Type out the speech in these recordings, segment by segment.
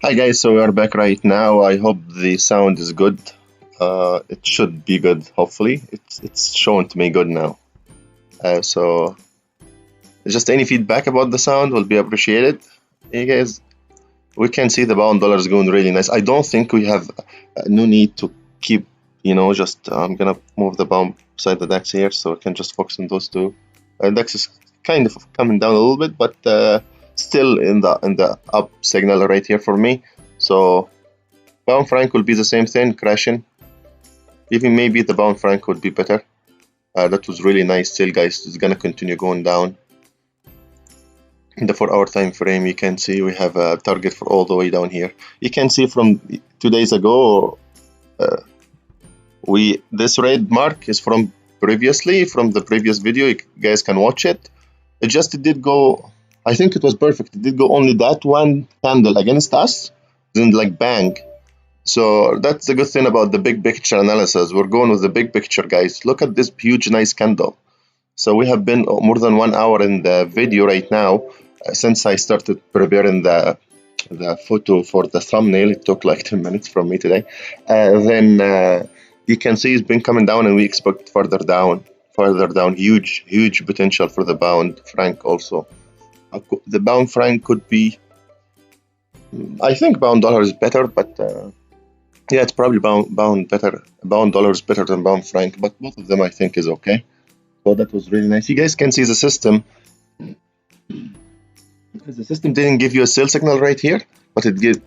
Hi guys, so we are back right now. I hope the sound is good. It should be good, hopefully. It's showing to me good now. So just any feedback about the sound will be appreciated. Hey guys, we can see the pound dollar is going really nice. I don't think we have no need to keep, just I'm gonna move the pound beside the DAX here so we can just focus on those two. DAX is kind of coming down a little bit, but still in the up signal right here for me. So pound franc will be the same thing, crashing. Even maybe the pound franc would be better. That was really nice still, guys. It's gonna continue going down. In the 4-hour time frame, you can see we have a target for all the way down here. You can see from 2 days ago, this red mark is from previously, from the previous video. You guys can watch it. It just did go, I think it was perfect. It did go only that one candle against us, then like bang. So that's the good thing about the big picture analysis. We're going with the big picture, guys. Look at this huge, nice candle. So we have been more than 1 hour in the video right now. Since I started preparing the photo for the thumbnail, it took like 10 minutes from me today. Then you can see it's been coming down, and we expect further down. Huge potential for the pound franc also. The pound franc could be, I think pound dollar is better, but yeah, it's probably pound better. Pound dollar is better than pound franc, but both of them I think is okay. So that was really nice. You guys can see the system. The system didn't give you a sell signal right here, but it gives.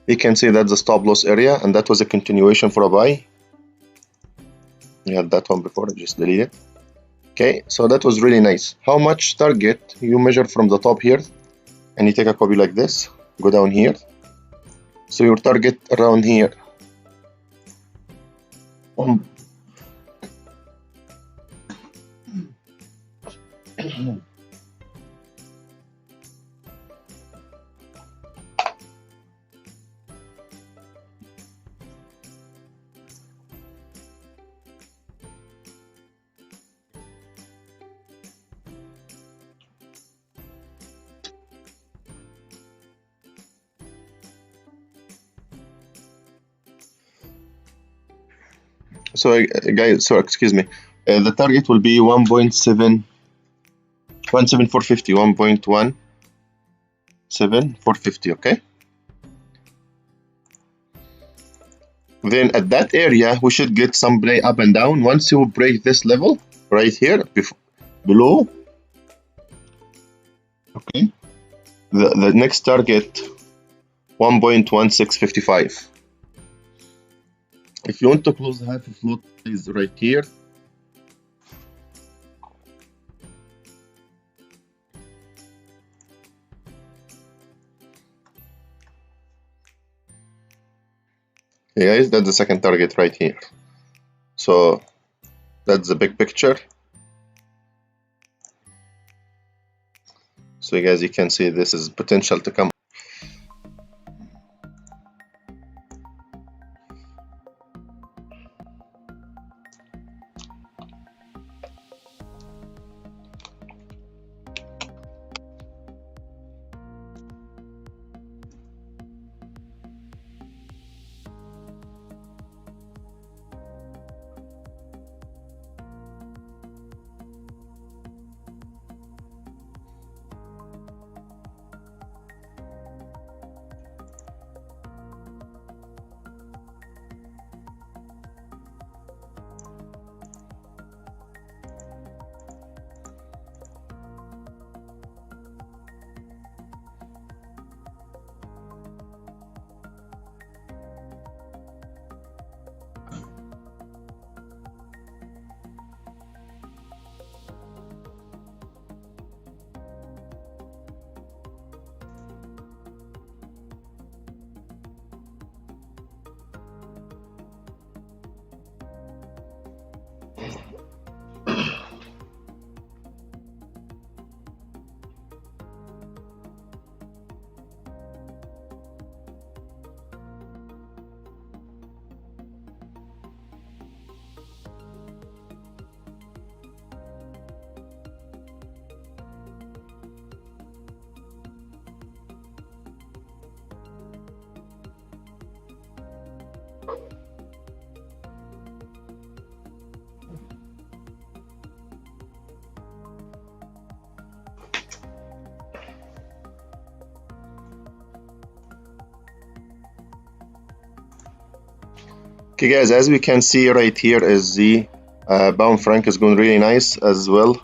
You can see that's the stop loss area, and that was a continuation for a buy. We had that one before, I just delete it. Okay, so that was really nice. How much target you measure from the top here, and you take a copy like this, go down here. So your target around here. So guys, so excuse me, the target will be 1.7, 17450, 1.17450, okay? Then at that area, we should get some play up and down. Once you break this level right here, below, okay, the next target, 1.1655. If you want to close half a float, is right here. Okay, guys, that's the second target right here. So that's the big picture. So guys, you can see this is potential to come. Okay guys, as we can see right here is the pound franc is going really nice as well.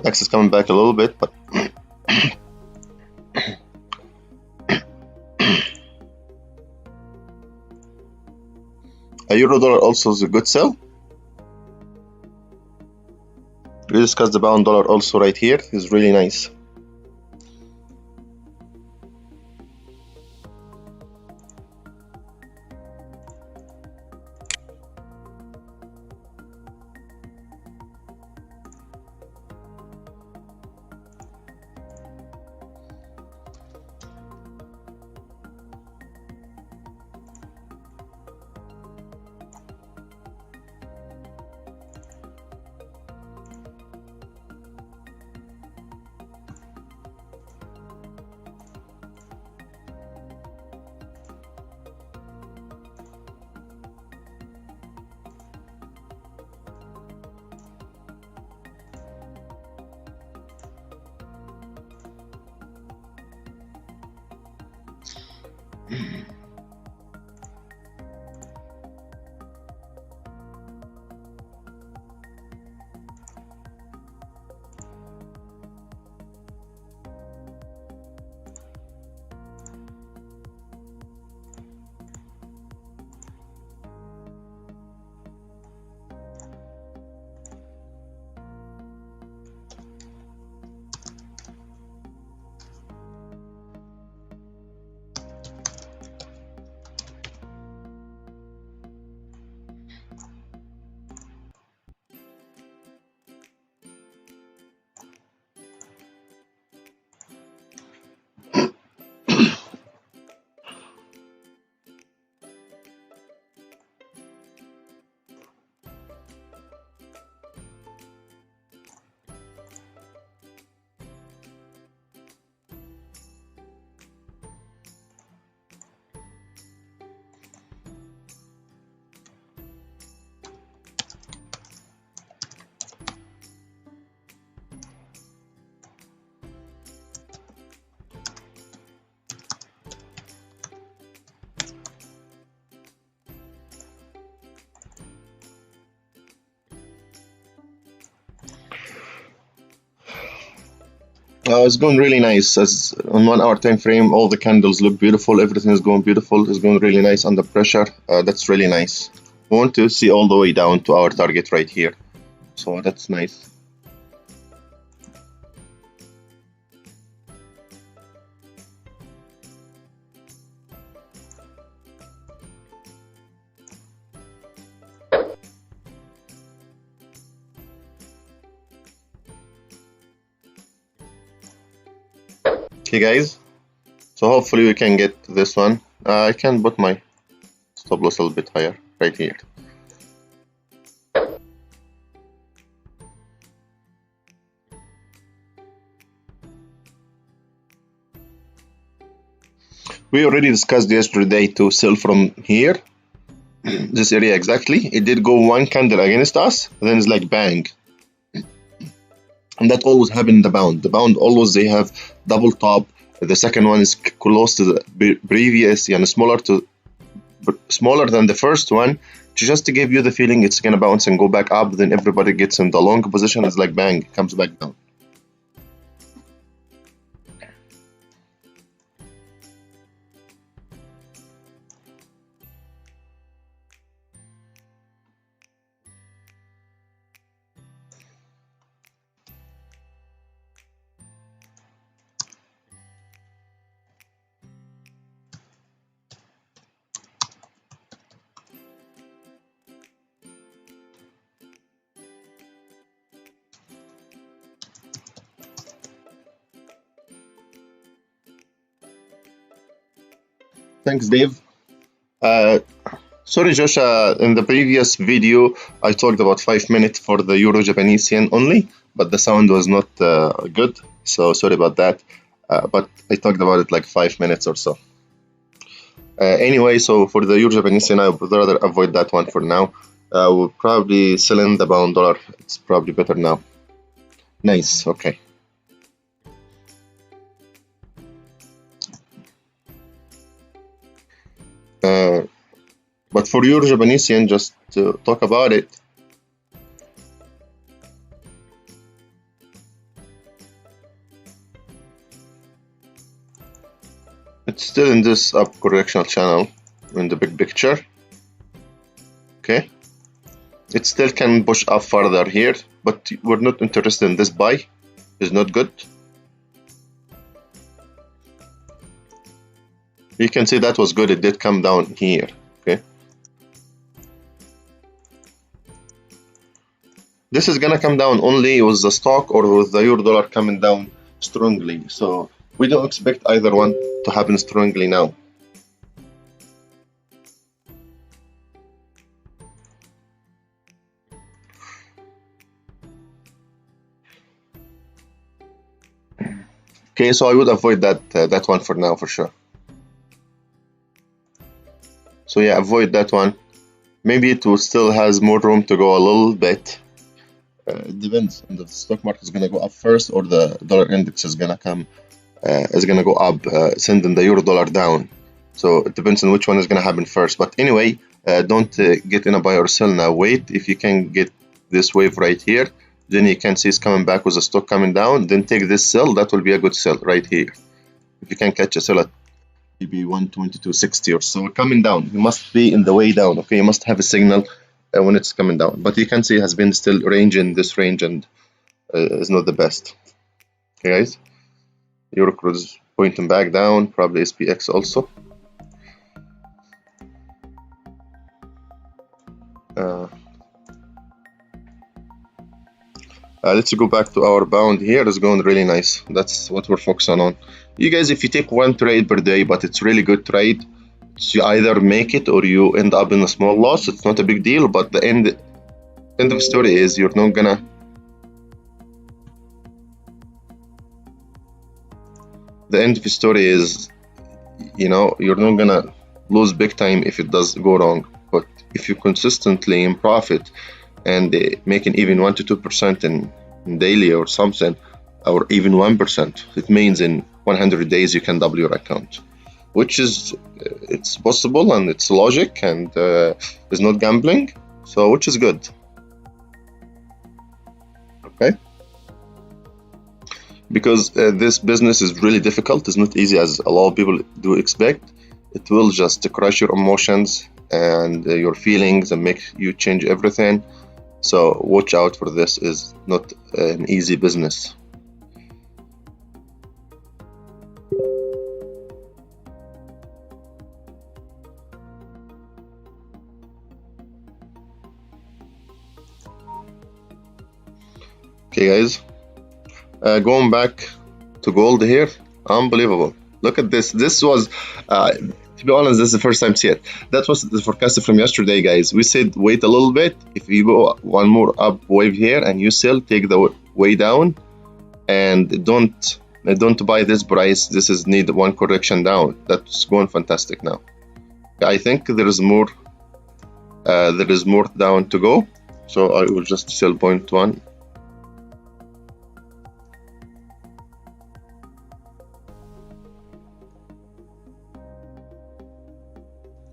DAX is coming back a little bit, but a euro dollar also is a good sell. We discussed the pound dollar also right here is really nice. It's going really nice. As on 1 hour time frame, all the candles look beautiful. Everything is going beautiful. It's going really nice under pressure. That's really nice. We want to see all the way down to our target right here. So that's nice. Okay guys, so hopefully we can get this one. I can put my stop loss a little bit higher right here. We already discussed yesterday to sell from here, this area exactly. It did go one candle against us, then it's like bang. And that always happened in the pound. The pound always they have double top. The second one is close to the previous, smaller than the first one, just to give you the feeling it's gonna bounce and go back up. Then everybody gets in the long position. It's like bang, comes back down. Thanks, Dave. Sorry, Josh, in the previous video, I talked about 5 minutes for the Euro-Japanese yen only, but the sound was not good, so sorry about that. But I talked about it like 5 minutes or so. Anyway, so for the Euro Japanese yen, I would rather avoid that one for now. We'll probably sell in the pound dollar. It's probably better now. Nice. Okay. But for Euro Japanese yen, just to talk about it, it's still in this up correctional channel in the big picture. Okay, it still can push up further here, but we're not interested in this buy. It's not good. You can see that was good. It did come down here. Okay, this is gonna come down only with the stock or with the euro dollar coming down strongly. So we don't expect either one to happen strongly now. Okay, so I would avoid that one for now for sure. So yeah, avoid that one. Maybe it will still has more room to go a little bit. It depends on the stock market is gonna go up first or the dollar index is gonna go up, sending the euro dollar down. So it depends on which one is gonna happen first. But anyway, don't get in a buy or sell now. Wait, if you can get this wave right here, then you can see it's coming back with the stock coming down. Then take this sell. That will be a good sell right here. If you can catch a sell at maybe 122.60 or so coming down, you must be in the way down. Okay, you must have a signal when it's coming down. But you can see it has been still range in this range and is not the best. Okay, guys. Euro cruise pointing back down, probably SPX also. Let's go back to our bound here. It's going really nice. That's what we're focusing on. You guys, if you take one trade per day, but it's really good trade, so you either make it or you end up in a small loss. It's not a big deal, but the end of the story is you're not gonna you're not gonna lose big time if it does go wrong. But if you consistently in profit and making even 1 to 2% in daily or something, or even 1%, it means in 100 days you can double your account, which is it's possible and it's logic and is not gambling, so which is good. Okay, because this business is really difficult. It's not easy as a lot of people do expect. It will just crush your emotions and your feelings and make you change everything. So watch out for this. Is not an easy business. Okay, guys, going back to gold here, unbelievable. Look at this. This was, to be honest, this is the first time I see it. That was the forecast from yesterday, guys. We said wait a little bit. If you go one more up wave here and you sell, take the way down, and don't buy this price. This is need one correction down. That's going fantastic now. I think there is more down to go. So I will just sell 0.1.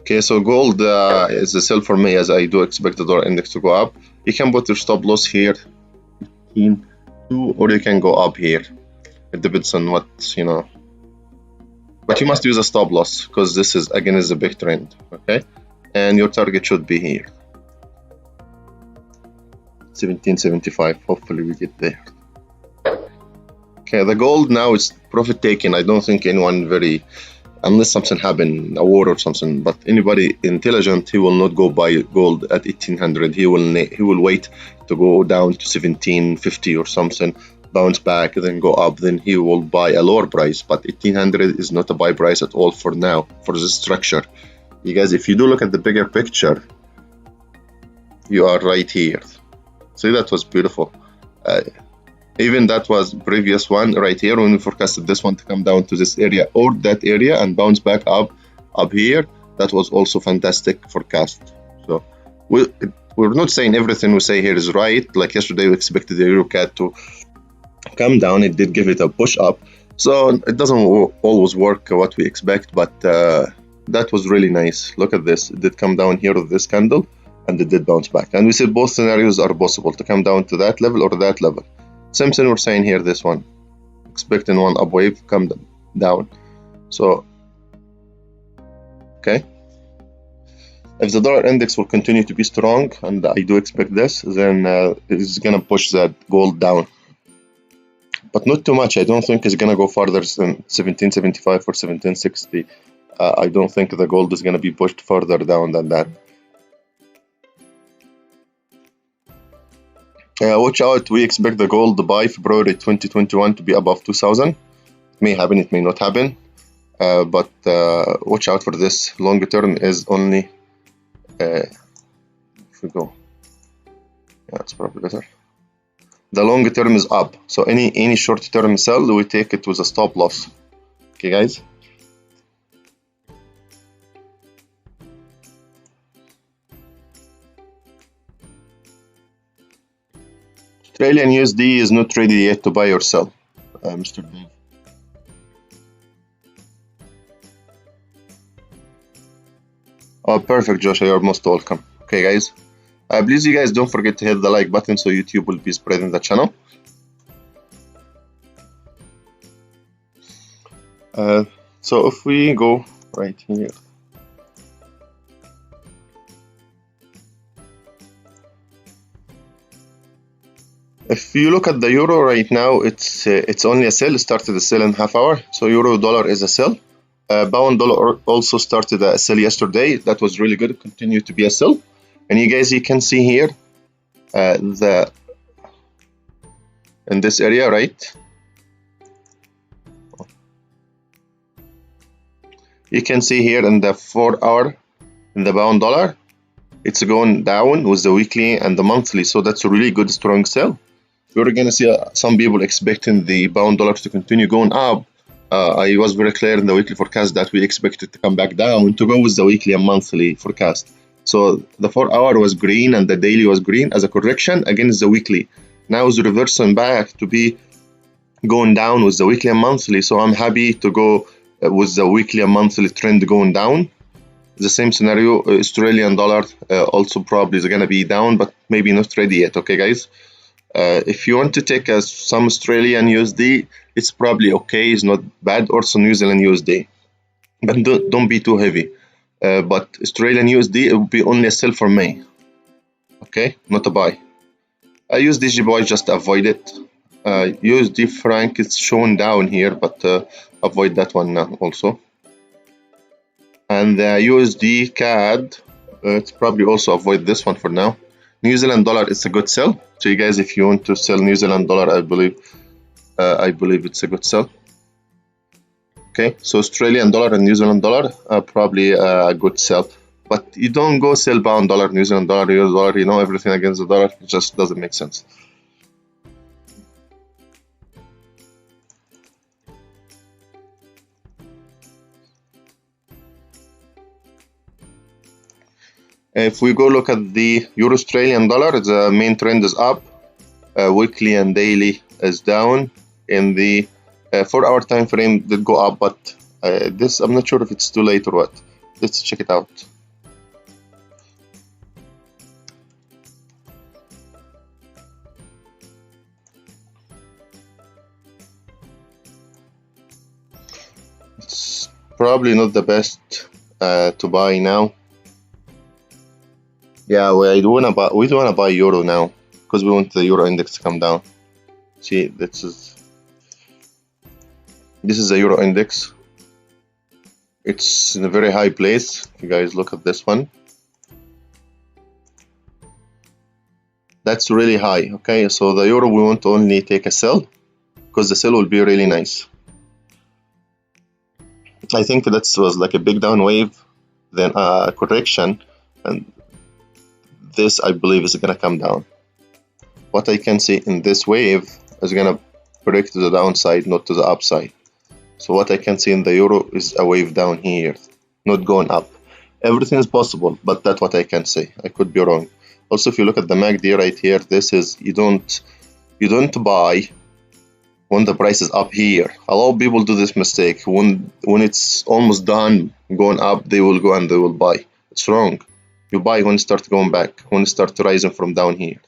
Okay, so gold is a sell for me, as I do expect the dollar index to go up. You can put your stop loss here, 15.2, or you can go up here. It depends on what, but you must use a stop loss because this is again is a big trend. Okay, and your target should be here, 17.75. Hopefully we get there. Okay, the gold now is profit taking. I don't think anyone unless something happen, a war or something, but anybody intelligent, he will not go buy gold at 1800. He will wait to go down to 1750 or something, bounce back, then go up, then he will buy a lower price. But 1800 is not a buy price at all for now, for this structure. You guys, if you do look at the bigger picture, you are right here. See, that was beautiful. Even that was previous one right here when we forecasted this one to come down to this area or that area and bounce back up up here, that was also fantastic forecast. So we're not saying everything we say here is right. Like yesterday, we expected the EuroCAD to come down. It did give it a push up. So it doesn't always work what we expect, but that was really nice. Look at this. It did come down here with this candle, and it did bounce back. And we said both scenarios are possible, to come down to that level or that level. Same thing we're saying here, this one. Expecting one up wave, come down. So, okay. If the dollar index will continue to be strong, and I do expect this, then it's going to push that gold down. But not too much. I don't think it's going to go farther than 1775 or 1760. I don't think the gold is going to be pushed further down than that. Watch out, we expect the gold by February 2021 to be above 2000. It may happen, it may not happen. But watch out for this. Longer term is only, if we go, yeah, it's probably better. The longer term is up, so any short term sell, we take it with a stop loss. Okay, guys. Australian USD is not ready yet to buy or sell, Mr. Dave. Oh, perfect, Josh. You're most welcome. Okay, guys. Please, you guys, don't forget to hit the like button so YouTube will be spreading the channel. So if we go right here, if you look at the euro right now, it's only a sell. It started a sell in half hour. So euro dollar is a sell. Pound dollar also started a sell yesterday. That was really good. It continued to be a sell. And you can see here in this area, right? You can see here in the 4 hour in the pound dollar, it's going down with the weekly and the monthly. So that's a really good strong sell. We're gonna see some people expecting the pound dollar to continue going up. I was very clear in the weekly forecast that we expected to come back down to go with the weekly and monthly forecast. So the 4 hour was green and the daily was green as a correction against the weekly. Now it's reversing back to be going down with the weekly and monthly. So I'm happy to go with the weekly and monthly trend going down. The same scenario, Australian dollar also probably is going to be down, but maybe not ready yet. Okay, guys. If you want to take some Australian USD, it's probably okay. It's not bad. Also New Zealand USD, but don't be too heavy. But Australian USD, it will be only a sell for May. Okay, not a buy. USD GBY, just avoid it. USD franc is shown down here, but avoid that one now also. And the USD CAD, it's probably also avoid this one for now. New Zealand dollar is a good sell. So you guys, if you want to sell New Zealand dollar, I believe it's a good sell. Okay, so Australian dollar and New Zealand dollar are probably a good sell. But you don't go sell pound dollar, New Zealand dollar, US dollar, you know, everything against the dollar. It just doesn't make sense. If we go look at the Euro Australian dollar, the main trend is up. Weekly and daily is down. In the 4 hour time frame did go up, but this, I'm not sure if it's too late or what. Let's check it out. It's probably not the best to buy now. Yeah, we do wanna buy euro now because we want the euro index to come down. See, this is the euro index. It's in a very high place. If you guys look at this one, that's really high. Okay, so the euro, we want to only take a sell because the sell will be really nice. I think that was like a big down wave, then a correction, and this, I believe, is going to come down. What I can see in this wave is going to break to the downside, not to the upside. So what I can see in the euro is a wave down here. not going up. Everything is possible, but that's what I can say. I could be wrong. Also, if you look at the MACD right here, this is you don't buy when the price is up here. A lot of people do this mistake. When it's almost done going up, they will go and they will buy. It's wrong. You buy when it starts going back, when it starts rising from down here.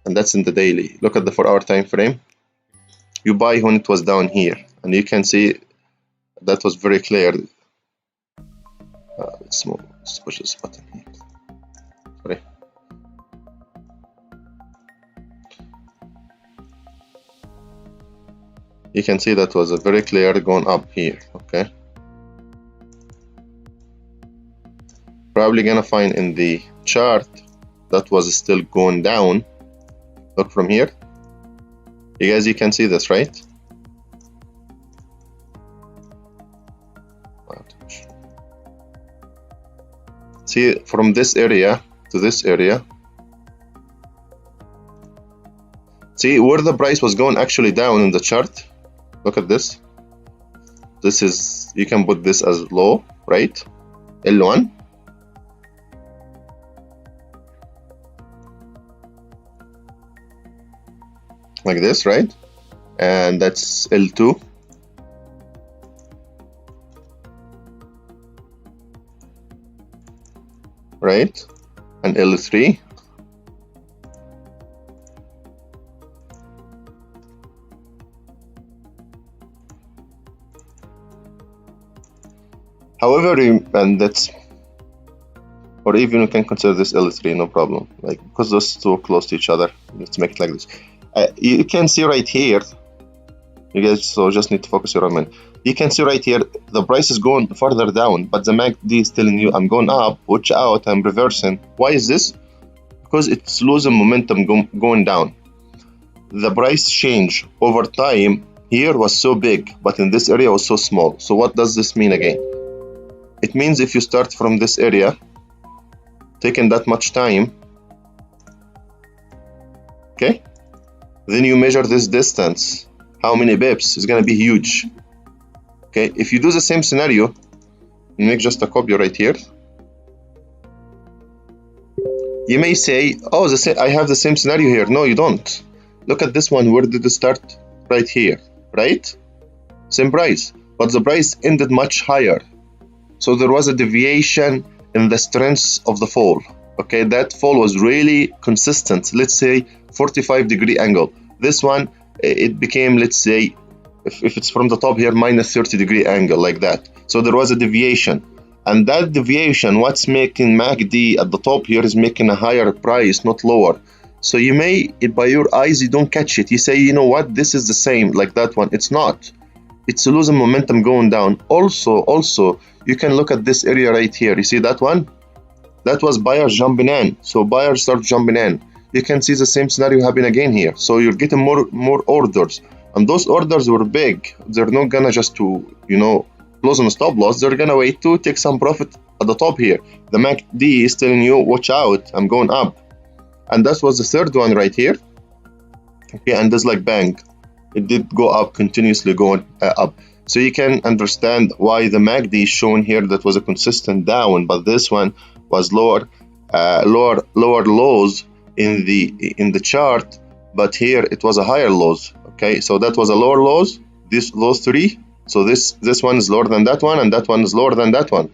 And that's in the daily. Look at the 4-hour time frame. You buy when it was down here, and you can see that was very clear. Let's push this button here. Sorry. You can see that was a very clear going up here. Okay. Probably gonna find in the chart that was still going down. Look from here. You can see this, right? See, from this area to this area. See where the price was going actually down in the chart. Look at this. This is, you can put this as low, right? L1. Like this, right? And that's L2. Right? And L3. However, and that's, or even we can consider this L3, no problem. Like, because those two are close to each other, let's make it like this. You can see right here, you guys, so just need to focus your mind. You can see right here, the price is going further down, but the MACD is telling you, I'm going up, watch out, I'm reversing. Why is this? Because it's losing momentum going down. The price change over time here was so big, but in this area was so small. So what does this mean again? It means if you start from this area, taking that much time, okay, then you measure this distance, how many bips, is going to be huge. Okay, if you do the same scenario, make just a copy right here. You may say, oh, I have the same scenario here. No, you don't. Look at this one. Where did it start? Right here, right? Same price, but the price ended much higher. So there was a deviation in the strength of the fall. Okay, that fall was really consistent. Let's say 45-degree angle. This one, it became, let's say, if it's from the top here, minus 30-degree angle, like that. So there was a deviation. And that deviation, what's making MACD at the top here is making a higher price, not lower. So you may, by your eyes, you don't catch it. You say, you know what, this is the same, like that one. It's not. It's losing momentum going down. Also, you can look at this area right here. You see that one? That was buyers jumping in. So buyers start jumping in. You can see the same scenario happen again here. So you're getting more orders. And those orders were big. They're not gonna just to, close on stop loss. They're gonna wait to take some profit at the top here. The MACD is telling you, watch out, I'm going up. And that was the third one right here. Okay, and just like bang, it did go up, continuously going up. So you can understand why the MACD is shown here that was a consistent down, but this one was lower lows in the chart, but here it was a higher lows. Okay, so that was a lower lows, those three. So this one is lower than that one, and that one is lower than that one.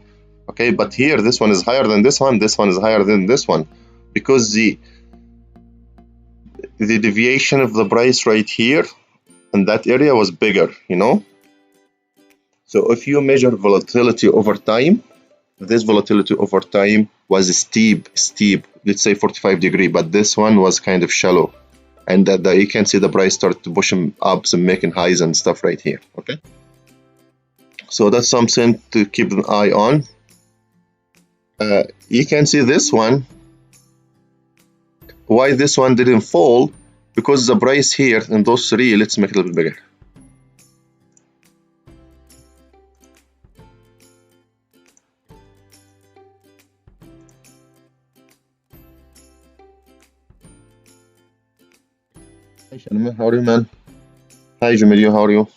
Okay, but here this one is higher than this one is higher than this one, because the deviation of the price right here and that area was bigger, So if you measure volatility over time, this volatility over time was steep, let's say 45-degree, but this one was kind of shallow. And that you can see the price start to pushing up and making highs and stuff right here. Okay, so that's something to keep an eye on. You can see this one. Why this one didn't fall? Because the price here in those three, let's make it a little bit bigger. Hi Shanma, how are you, man? Hi Jamilio, how are you?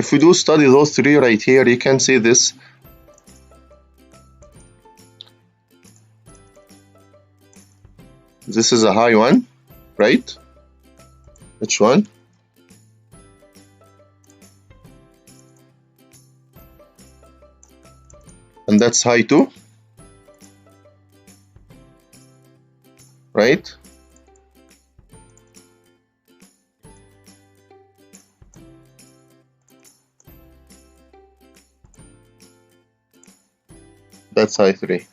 if we do study those three right here, you can see this. This is a high one, right? Which one? And that's high too, right? That's high 3.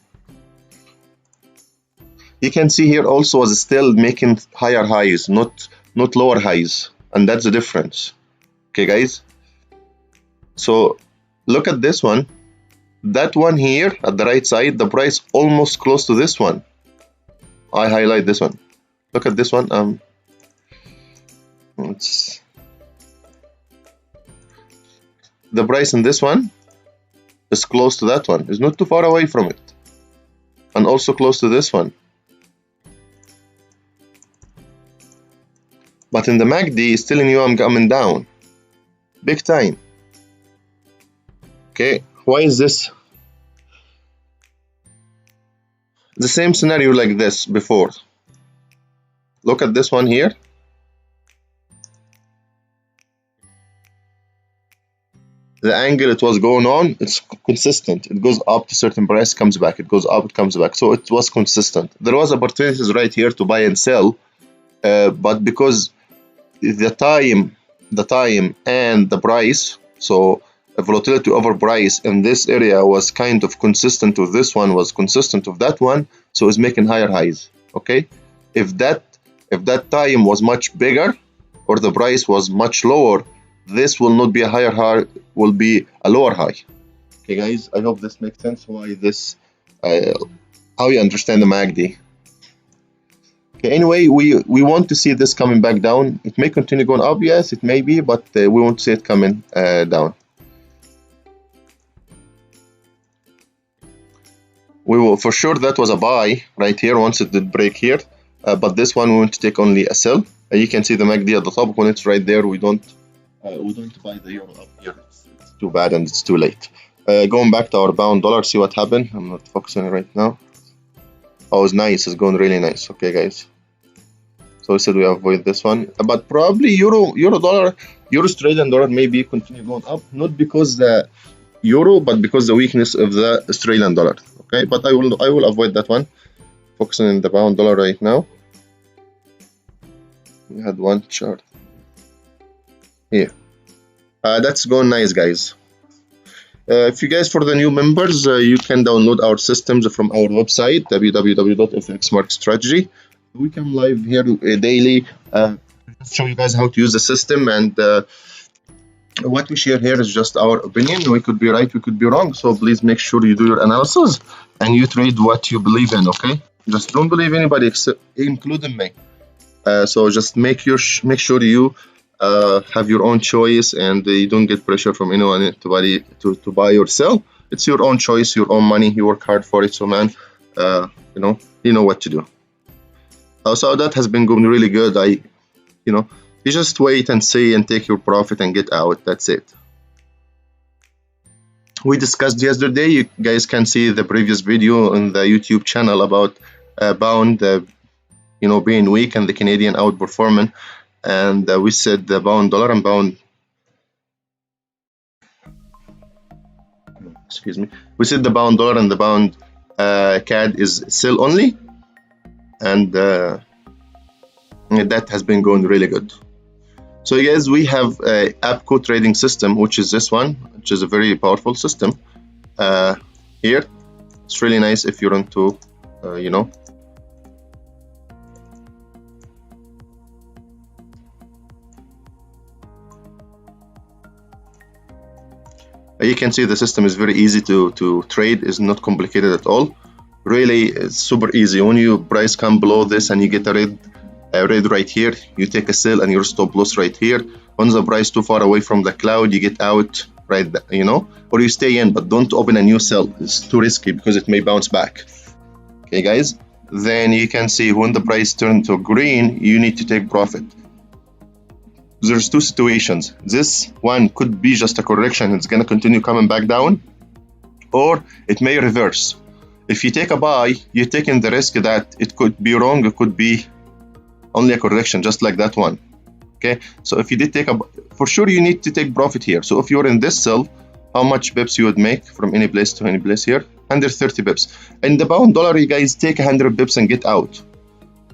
You can see here also was still making higher highs, not lower highs, and that's the difference. Okay, guys. So look at this one. That one here at the right side, the price almost close to this one. I highlight this one. Look at this one. The price in this one is close to that one. It's not too far away from it, and also close to this one. But in the MACD, it's telling you I'm coming down, big time. Okay, why is this? The same scenario like this before. Look at this one here. The angle it was going on, it's consistent. It goes up to certain price, comes back. It goes up, it comes back. So it was consistent. There was opportunities right here to buy and sell, but because the time and the price, so volatility over price in this area was kind of consistent with this one, was consistent with that one, so it's making higher highs. Okay, if that time was much bigger or the price was much lower, this will not be a higher high, will be a lower high. Okay, guys, I hope this makes sense. Why this? How you understand the MACD? Okay, anyway, we want to see this coming back down. It may continue going up, yes, it may be, but we want to see it coming down. We will for sure that was a buy right here once it did break here, but this one we want to take only a sell. You can see the MACD at the top. When it's right there, we don't buy the euro up here. It's too bad and it's too late. Going back to our pound dollar, see what happened. I'm not focusing right now. Oh, it's nice. It's going really nice. Okay, guys. So we said we avoid this one, but probably euro Australian dollar maybe continue going up, not because the euro, but because the weakness of the Australian dollar. Okay, but I will avoid that one. Focusing on the pound dollar right now. We had one chart here. That's going nice, guys. If you guys, for the new members, you can download our systems from our website, www.fxmarketstrategy. We come live here daily, show you guys how to use the system, and what we share here is just our opinion. We could be right, we could be wrong, so please make sure you do your analysis and you trade what you believe in. Okay, just don't believe anybody except including me. So just make sure you have your own choice, and you don't get pressure from anyone to buy or sell. It's your own choice, your own money. You work hard for it, so man, you know what to do. So that has been going really good. You just wait and see and take your profit and get out. That's it. We discussed yesterday. You guys can see the previous video on the YouTube channel about pound, being weak and the Canadian outperforming. And we said the pound dollar and pound. Excuse me. We said the pound dollar and the pound CAD is sell only. And that has been going really good. So guys, we have a APCO trading system, which is this one, which is a very powerful system. Here, it's really nice if you're into, you can see the system is very easy to trade. It's not complicated at all. Really, it's super easy. When your price come below this and you get a red right here, you take a sell and your stop loss right here. Once the price too far away from the cloud, you get out right there, or you stay in, but don't open a new sell. It's too risky because it may bounce back. Okay, guys. Then you can see when the price turns to green, you need to take profit. there's two situations. This one could be just a correction, it's gonna continue coming back down, or it may reverse. If you take a buy, you're taking the risk that it could be wrong, it could be only a correction, just like that one. Okay, so if you did take a, for sure you need to take profit here. So if you're in this sell, how much bips you would make from any place to any place here? 130 bips. In the pound dollar, you guys take 100 bips and get out.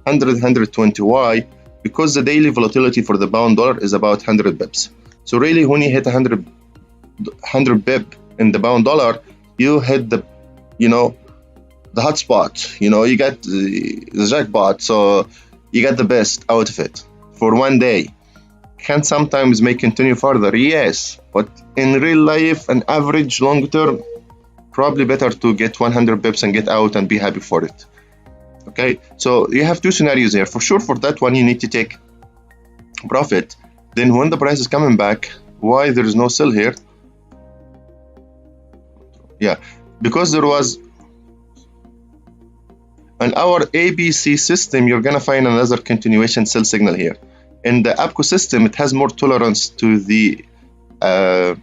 100, 120. Why? Because the daily volatility for the pound dollar is about 100 bips. So really, when you hit 100 bip in the pound dollar, you hit the, the hot spot. You get the jackpot. So you get the best out of it for one day. Can sometimes may continue further, yes, but in real life and average long term, probably better to get 100 bips and get out and be happy for it. Okay, so you have two scenarios here. For sure, for that one, you need to take profit. Then when the price is coming back, why there is no sell here? Yeah, because there was on our ABC system, you're gonna find another continuation sell signal here. In the APCO system, it has more tolerance to the to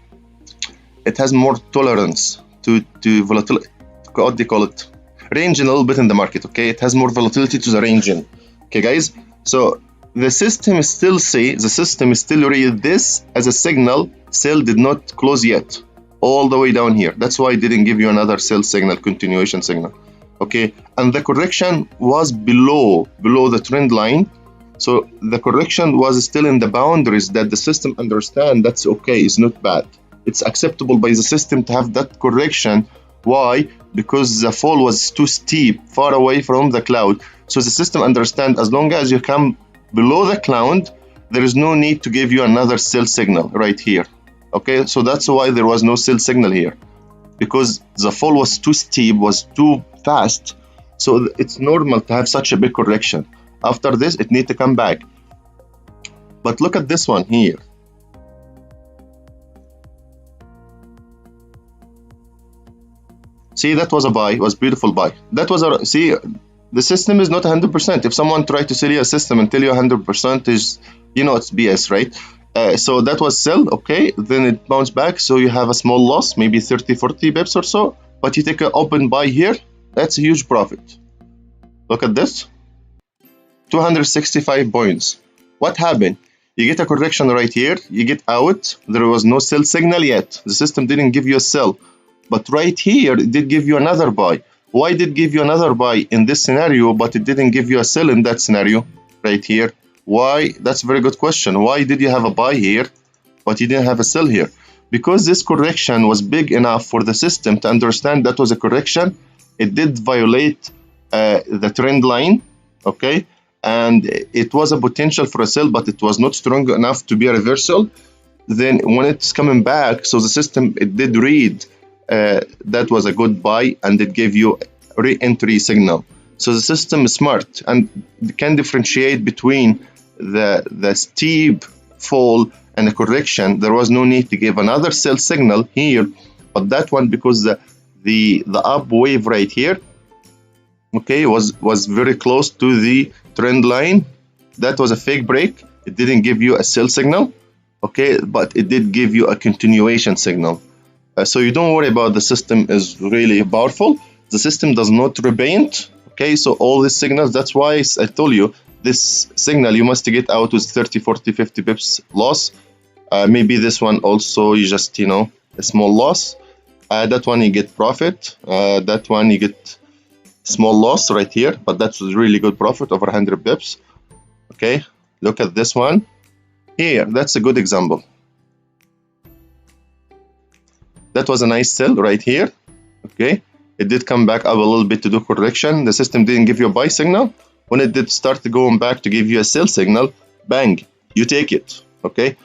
volatility. What do you call it? Range a little bit in the market. Okay, it has more volatility to the ranging. Okay, guys. So the system still read this as a signal. Sell did not close yet, all the way down here. That's why it didn't give you another sell signal, continuation signal. Okay, and the correction was below the trend line. So the correction was still in the boundaries that the system understand. That's okay, it's not bad. It's acceptable by the system to have that correction. Why? Because the fall was too steep, far away from the cloud. So the system understand as long as you come below the cloud, there is no need to give you another sell signal right here. Okay, so that's why there was no sell signal here, because the fall was too steep, was too fast. So it's normal to have such a big correction. After this, it needs to come back. But look at this one here. See, that was a buy, it was beautiful buy. That was a, see, the system is not 100%. If someone tried to sell you a system and tell you 100% is, it's BS, right? So that was sell, okay, then it bounced back. So you have a small loss, maybe 30, 40 bips or so, but you take an open buy here, that's a huge profit. Look at this. 265 points. What happened? You get a correction right here, you get out, there was no sell signal yet. The system didn't give you a sell, but right here, it did give you another buy. Why did it give you another buy in this scenario, but it didn't give you a sell in that scenario right here? Why? That's a very good question. Why did you have a buy here, but you didn't have a sell here? Because this correction was big enough for the system to understand that was a correction. It did violate the trend line, okay? And it was a potential for a sell, but it was not strong enough to be a reversal. Then when it's coming back, so the system, it did read that was a good buy, and it gave you a re-entry signal. So the system is smart and can differentiate between the steep fall and a correction. There was no need to give another sell signal here, but that one, because the up wave right here, okay, was very close to the trend line. That was a fake break. It didn't give you a sell signal, okay, but it did give you a continuation signal. So you don't worry about the system is really powerful. The system does not repaint, okay, so all these signals, that's why I told you this signal you must get out with 30, 40, 50 pips loss. Maybe this one also you just, a small loss. That one you get profit. That one you get small loss right here, but that's a really good profit over 100 pips. Okay, look at this one here. That's a good example. That was a nice sell right here. Okay, it did come back up a little bit to do correction. The system didn't give you a buy signal. When it did start going back to give you a sell signal, bang, you take it. Okay,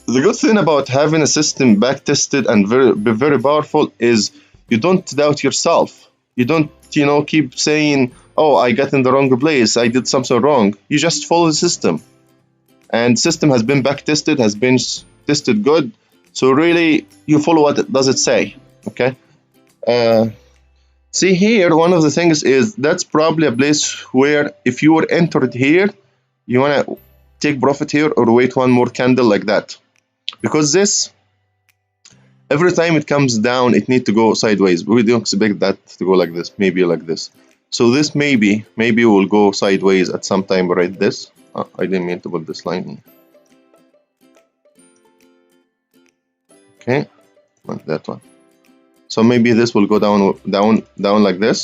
the good thing about having a system back tested and very powerful is you don't doubt yourself. You don't keep saying, oh, I got in the wrong place, I did something wrong. You just follow the system, and system has been back tested, has been tested good. So really you follow what it does it say. Okay, see here, one of the things is that's probably a place where if you were entered here, you want to take profit here or wait one more candle like that, because this every time it comes down it needs to go sideways. We don't expect that to go like this, maybe like this. So this maybe will go sideways at some time, right? This I didn't mean to put this line here. Okay, like that one. So maybe this will go down like this,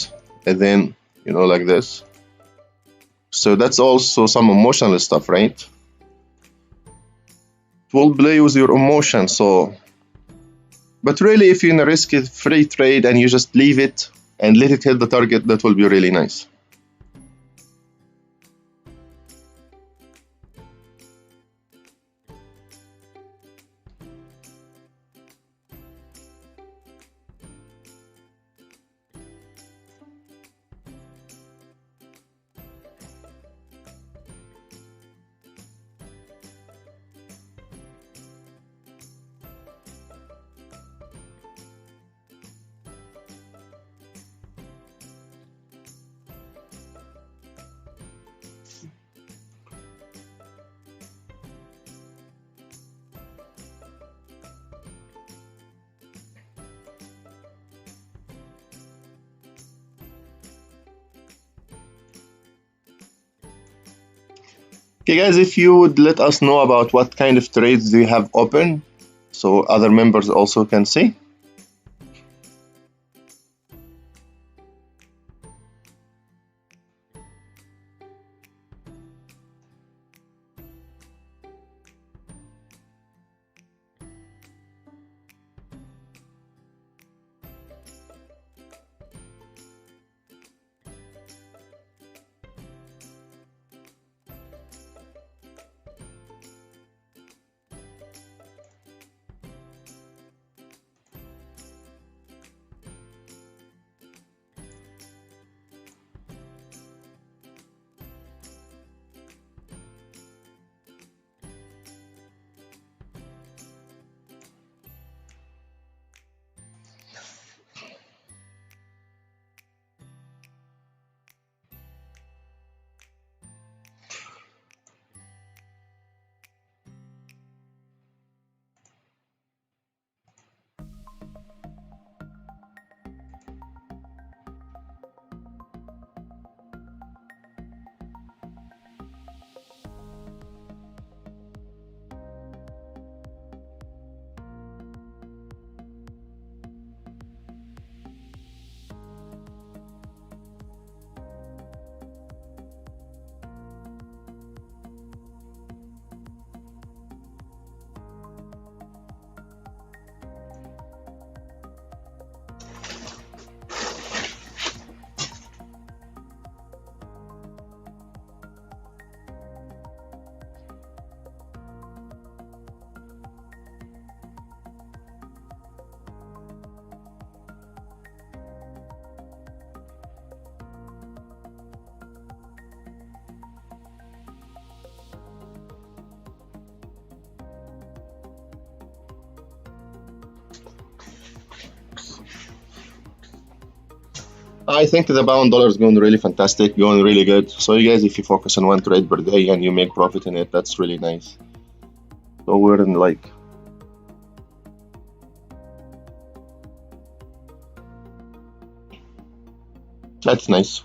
and then like this. So that's also some emotional stuff, right? It will play with your emotion. So, but really, if you're in a risk-free trade and you just leave it and let it hit the target, that will be really nice. Okay guys, if you would let us know about what kind of trades do you have open, so other members also can see. I think the pound dollar is going really fantastic, going really good. So you guys, if you focus on one trade per day and you make profit in it, that's really nice. So we're in like, that's nice.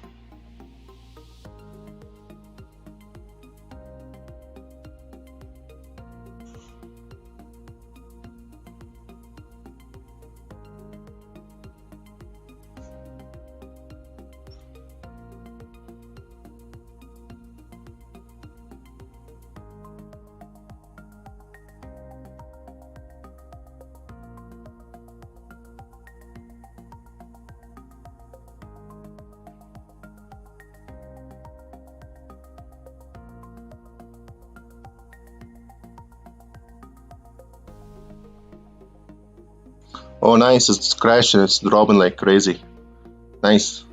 Oh, nice. It's crashing. It's dropping like crazy. Nice.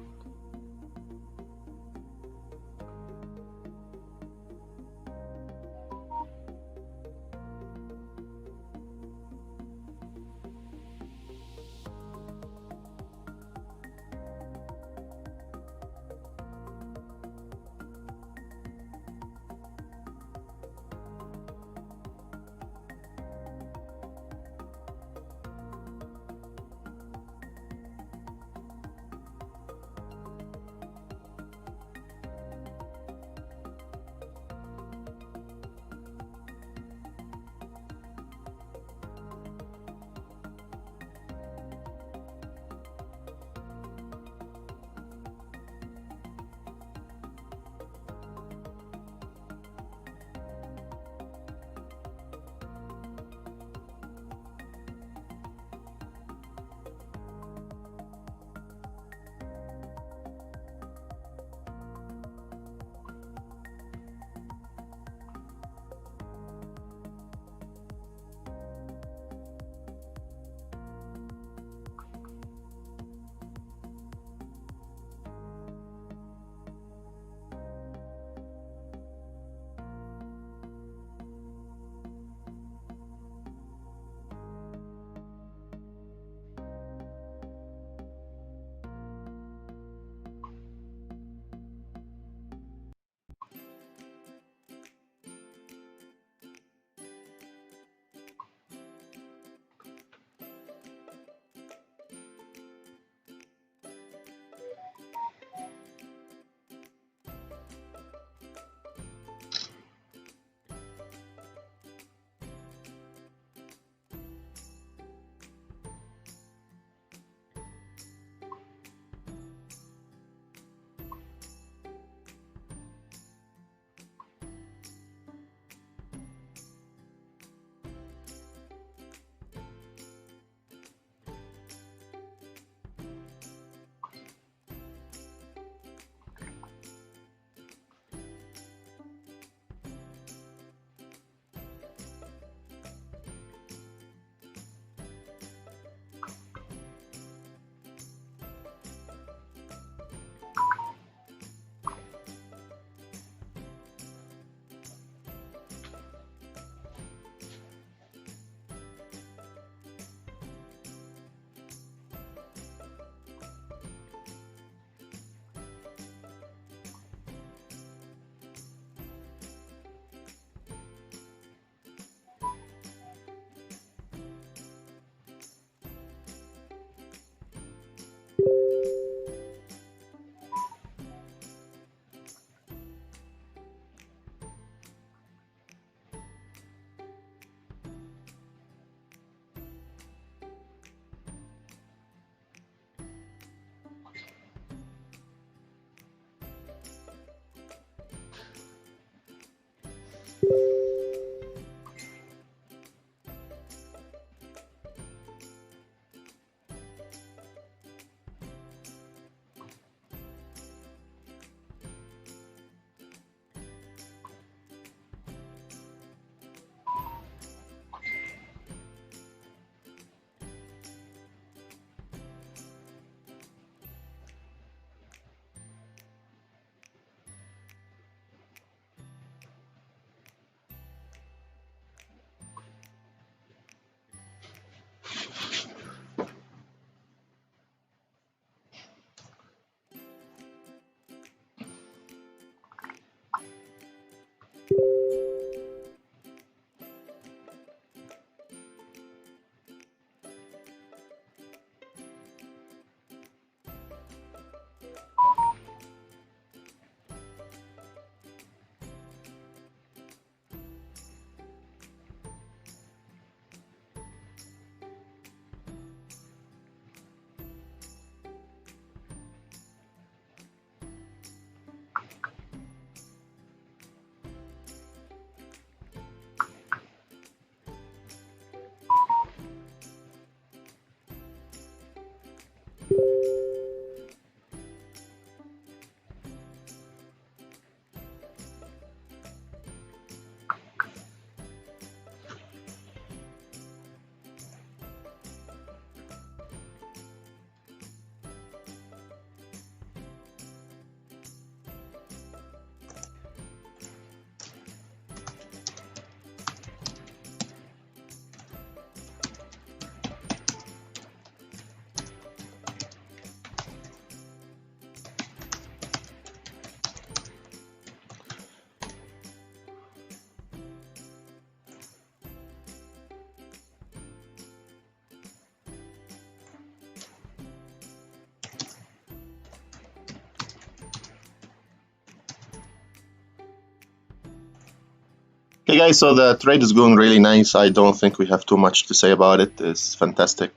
Okay guys, so the trade is going really nice. I don't think we have too much to say about it. It's fantastic.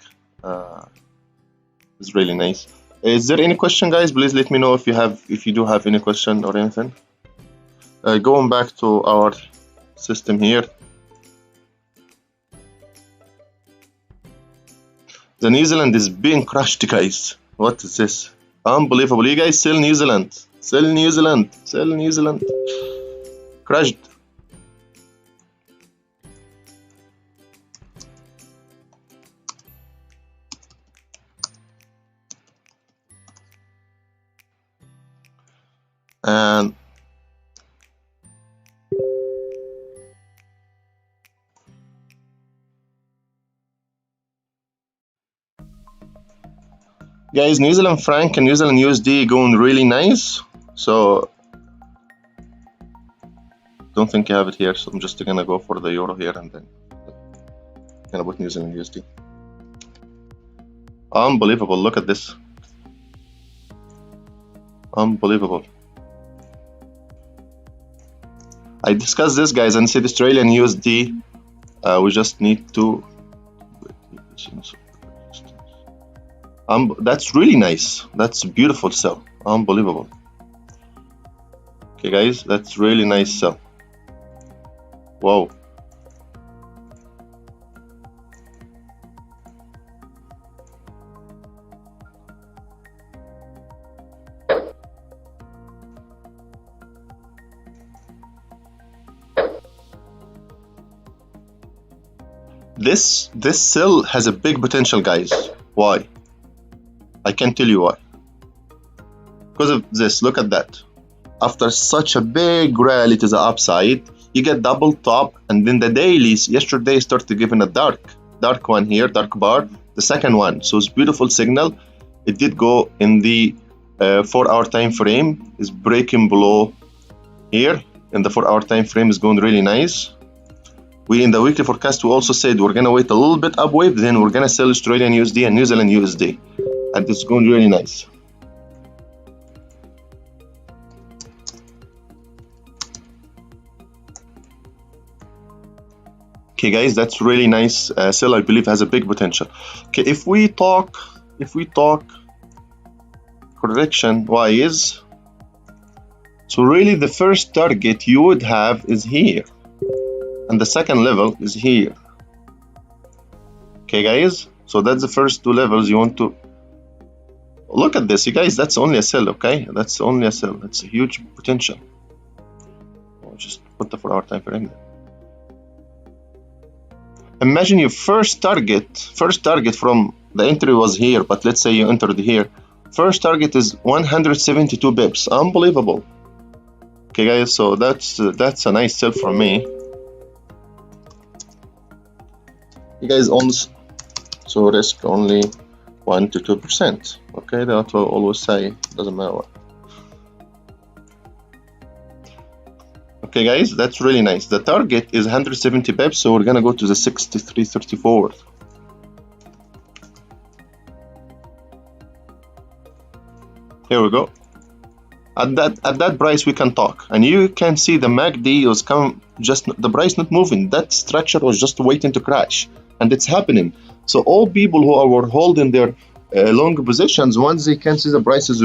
It's really nice. Is there any question, guys? Please let me know if you do have any question or anything. Going back to our system here. The New Zealand is being crushed, guys. What is this? Unbelievable. You guys sell New Zealand. Sell New Zealand. Sell New Zealand. Crushed. And guys, New Zealand franc and New Zealand USD going really nice. So don't think I have it here. So I'm just gonna go for the euro here and then gonna put New Zealand USD. Unbelievable. Look at this. Unbelievable. I discussed this, guys, and said Australian USD. We just need to. That's really nice. That's a beautiful sell. Unbelievable. Okay, guys, that's really nice sell. Wow. This sell has a big potential, guys. Why? I can tell you why. Because of this, look at that. After such a big rally to the upside, you get double top, and then the dailies yesterday started giving a dark one here, dark bar, the second one. So it's beautiful signal. It did go in the 4-hour time frame, is breaking below here, and the 4-hour time frame is going really nice. We in the weekly forecast we also said we're gonna wait a little bit up wave, then we're gonna sell Australian USD and New Zealand USD, and it's going really nice. Okay, guys, that's really nice sell. I believe has a big potential. Okay, if we talk correction wise, so really the first target you would have is here, and the second level is here. Okay, guys, so that's the first two levels you want to look at this. You guys, that's only a sell. Okay, that's only a sell. That's a huge potential. I'll just put the 4-hour time frame there. Imagine your first target from the entry was here, but let's say you entered here. First target is 172 bips. Unbelievable. Okay, guys, so that's a nice sell for me. You guys own, so risk only 1 to 2%. Okay, that's what I always say. Doesn't matter what. Okay, guys, that's really nice. The target is 170 pips, so we're gonna go to the 63.34. Here we go. At that price we can talk, and you can see the MACD was the price not moving. That structure was just waiting to crash, and it's happening. So all people who were holding their long positions, once they can see the prices,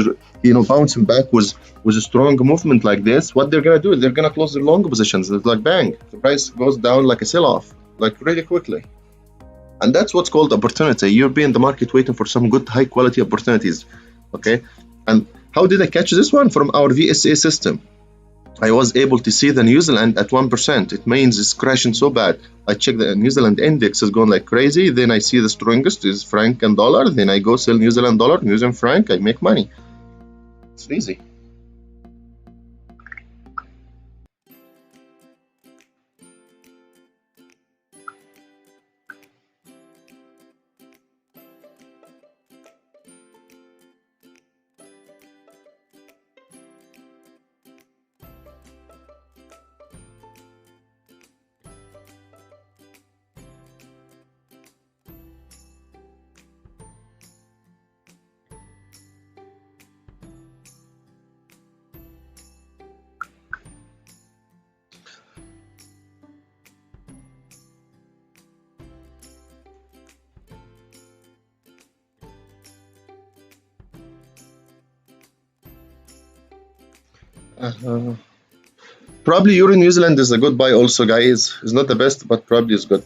bouncing back with a strong movement like this, what they're gonna do is they're gonna close their long positions. It's like bang, the price goes down like a sell-off, like really quickly. And that's what's called opportunity. You'll be in the market waiting for some good high quality opportunities. Okay, and how did I catch this one? From our VSA system. I was able to see the New Zealand at 1%. It means it's crashing so bad. I check the New Zealand index is going like crazy. Then I see the strongest is franc and dollar. Then I go sell New Zealand dollar, New Zealand franc. I make money. It's easy. Probably Euro New Zealand is a good buy also, guys. It's not the best, but probably is good.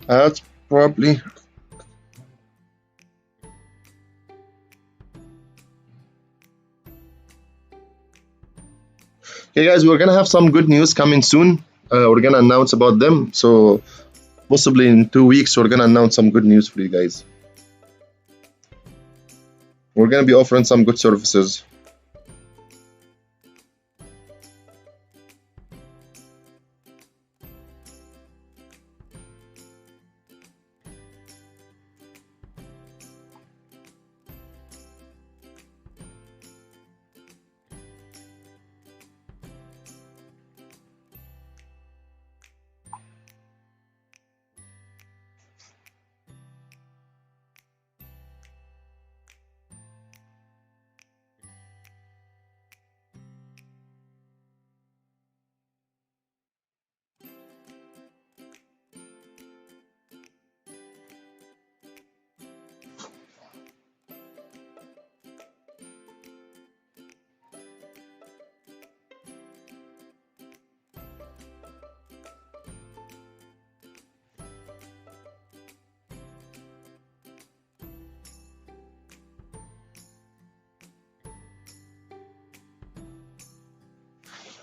That's probably. Okay, guys, we're gonna have some good news coming soon. We're gonna announce about them. So possibly in 2 weeks, we're gonna announce some good news for you guys. We're gonna be offering some good services.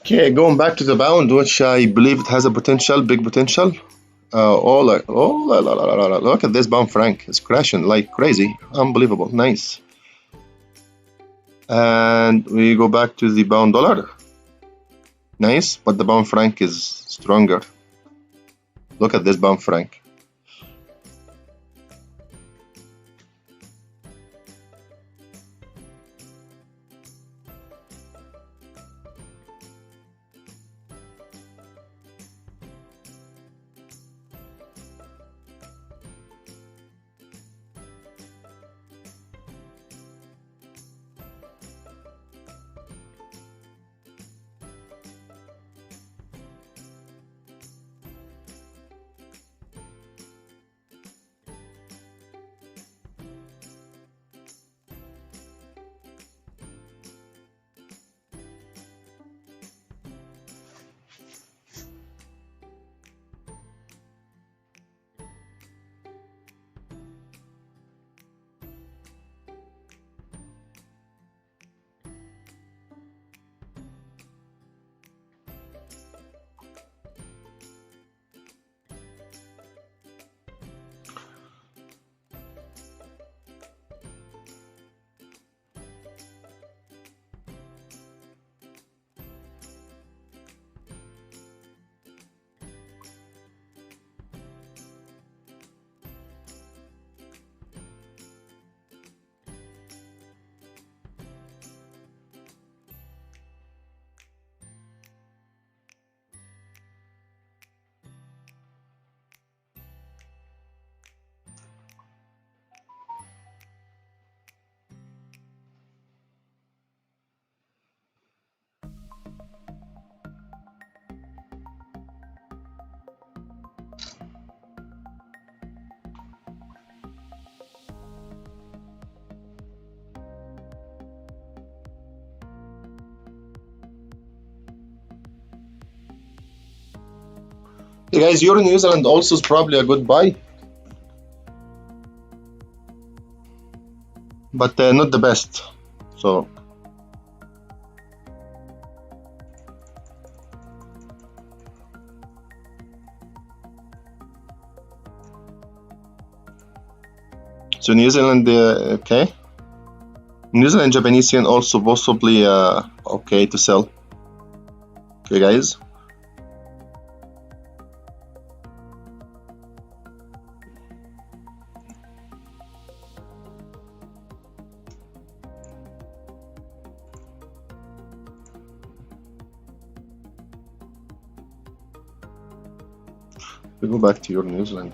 Okay, going back to the bound, which I believe it has a potential, big potential. Look at this bound franc. It's crashing like crazy. Unbelievable. Nice. And we go back to the bound dollar. Nice, but the bound franc is stronger. Look at this bound franc. Hey guys, Euro New Zealand also is probably a good buy, but not the best. So New Zealand, okay. New Zealand Japanese yen also possibly okay to sell. Okay guys. We go back to your New Zealand.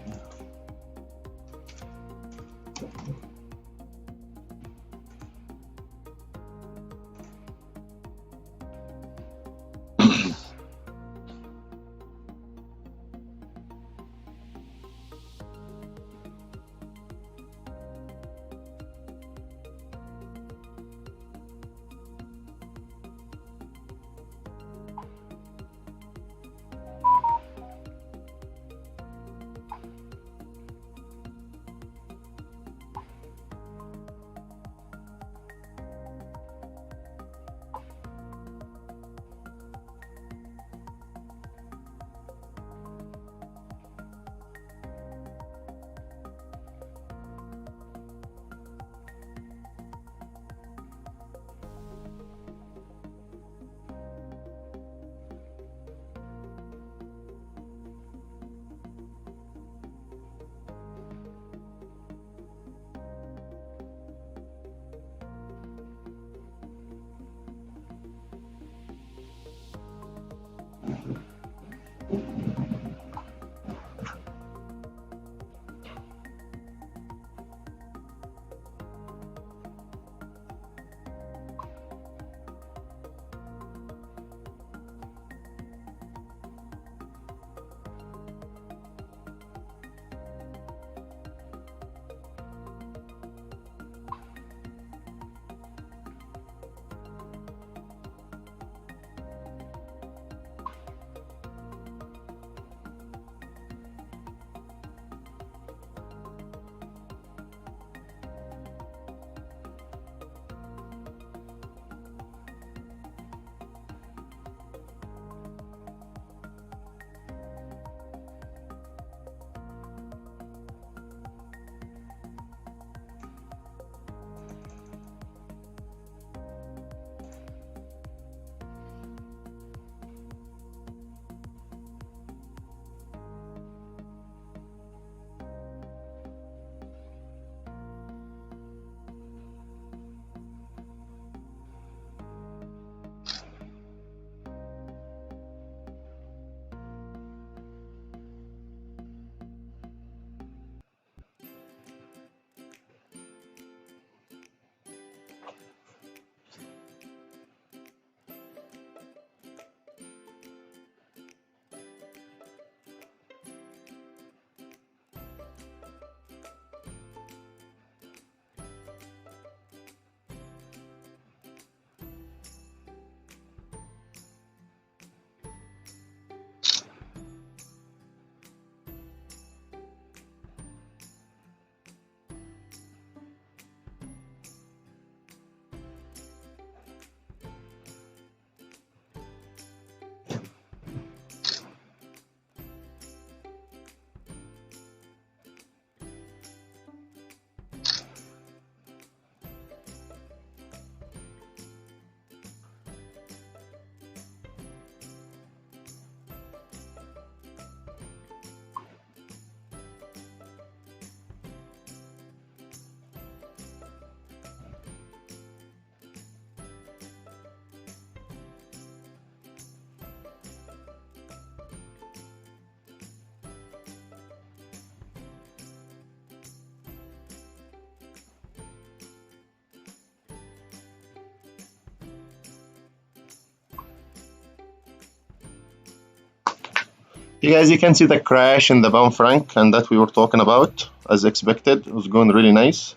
You guys, you can see the crash in the pound franc and that we were talking about as expected. It was going really nice.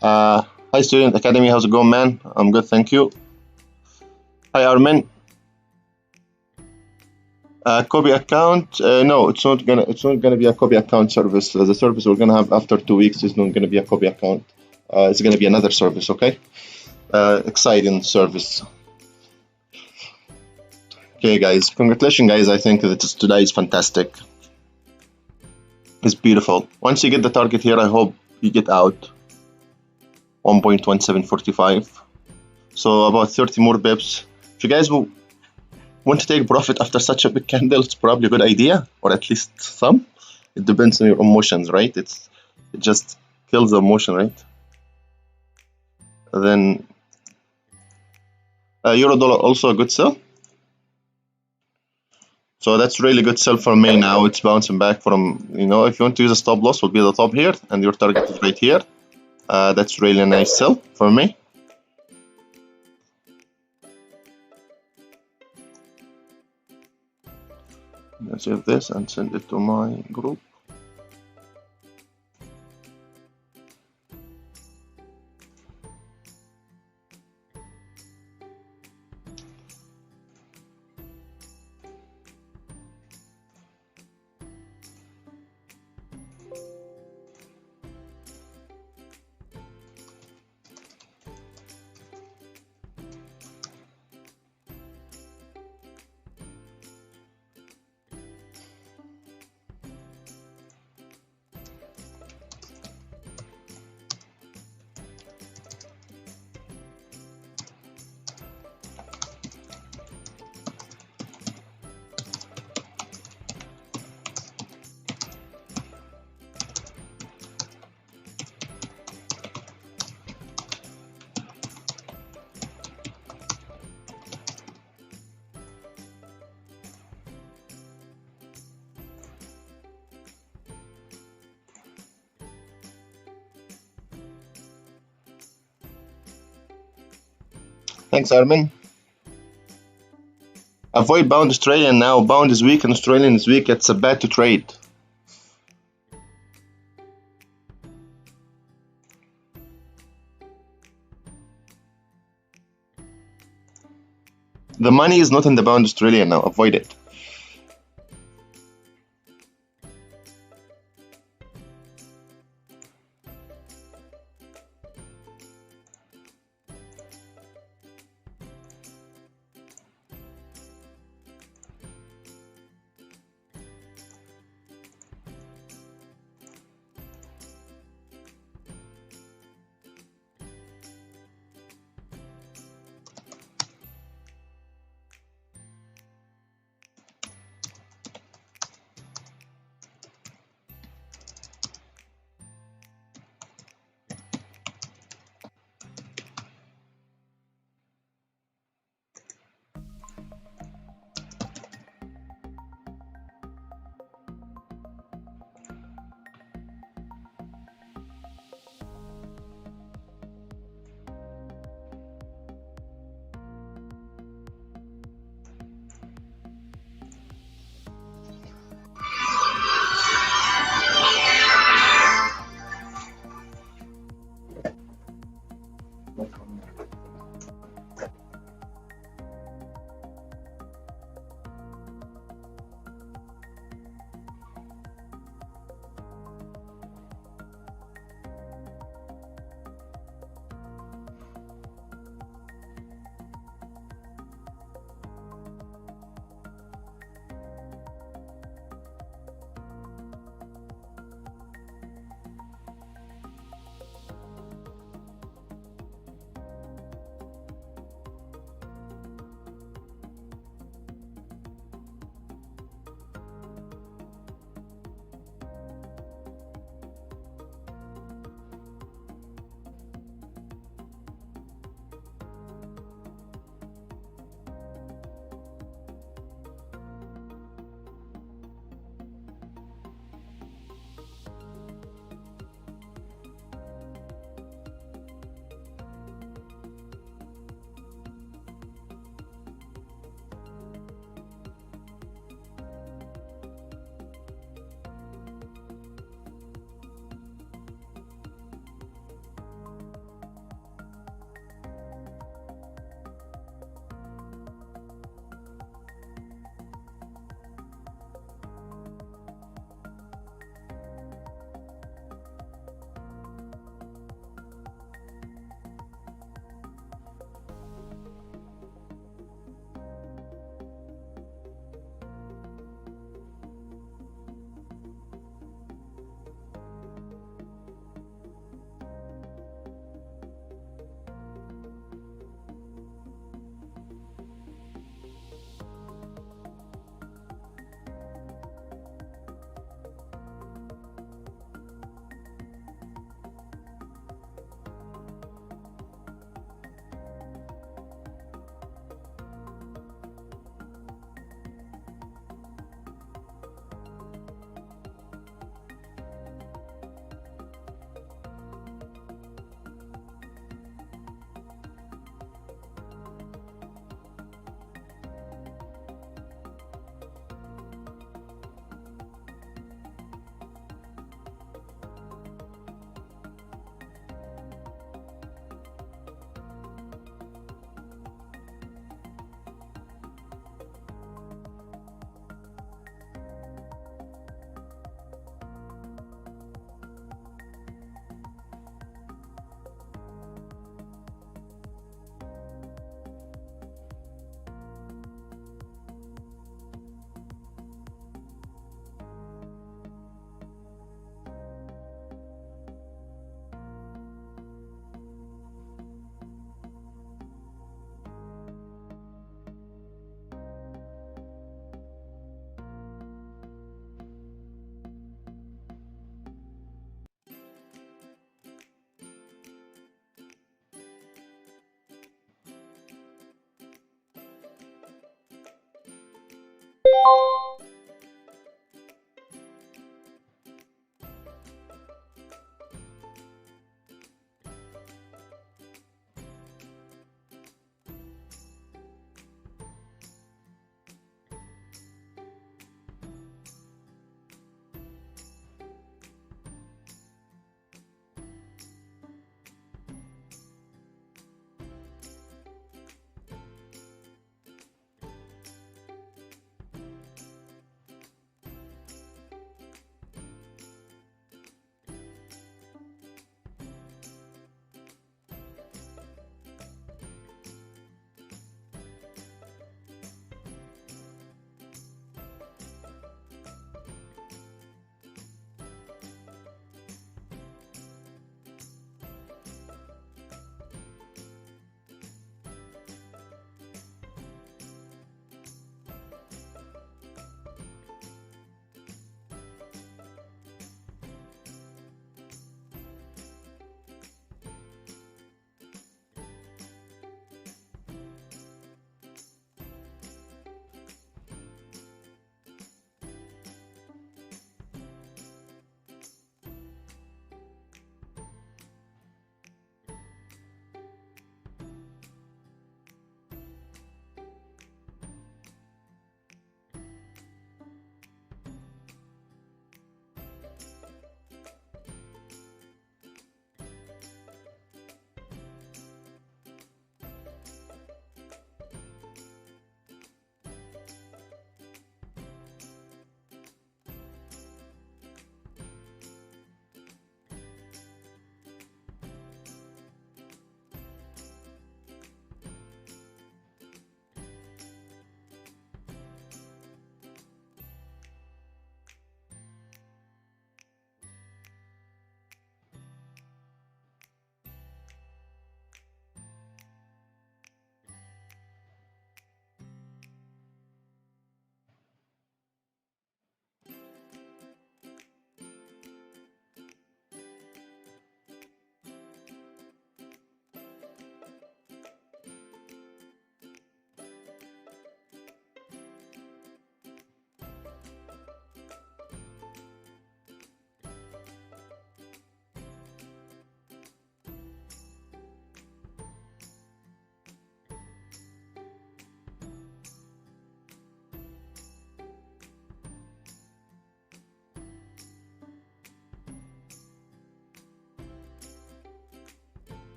Hi Student Academy, how's it going, man? I'm good, thank you. Hi Armin. Copy account? No, it's not gonna be a copy account service. The service we're gonna have after 2 weeks is not gonna be a copy account. It's gonna be another service, okay? Exciting service. Okay, guys, congratulations, guys. I think that today is fantastic. It's beautiful. Once you get the target here, I hope you get out 1.1745. So about 30 more bips. If you guys want to take profit after such a big candle, it's probably a good idea, or at least some. It depends on your emotions, right? It just kills the emotion, right? Then euro dollar also a good sell. So that's really good sell for me now. It's bouncing back from, if you want to use a stop loss, will be the top here, and your target is right here. That's really a nice sell for me. Let's save this and send it to my group. Thanks, Armin. Avoid bound Australian now. Bound is weak and Australian is weak. It's a bad to trade. The money is not in the bound Australian now. Avoid it.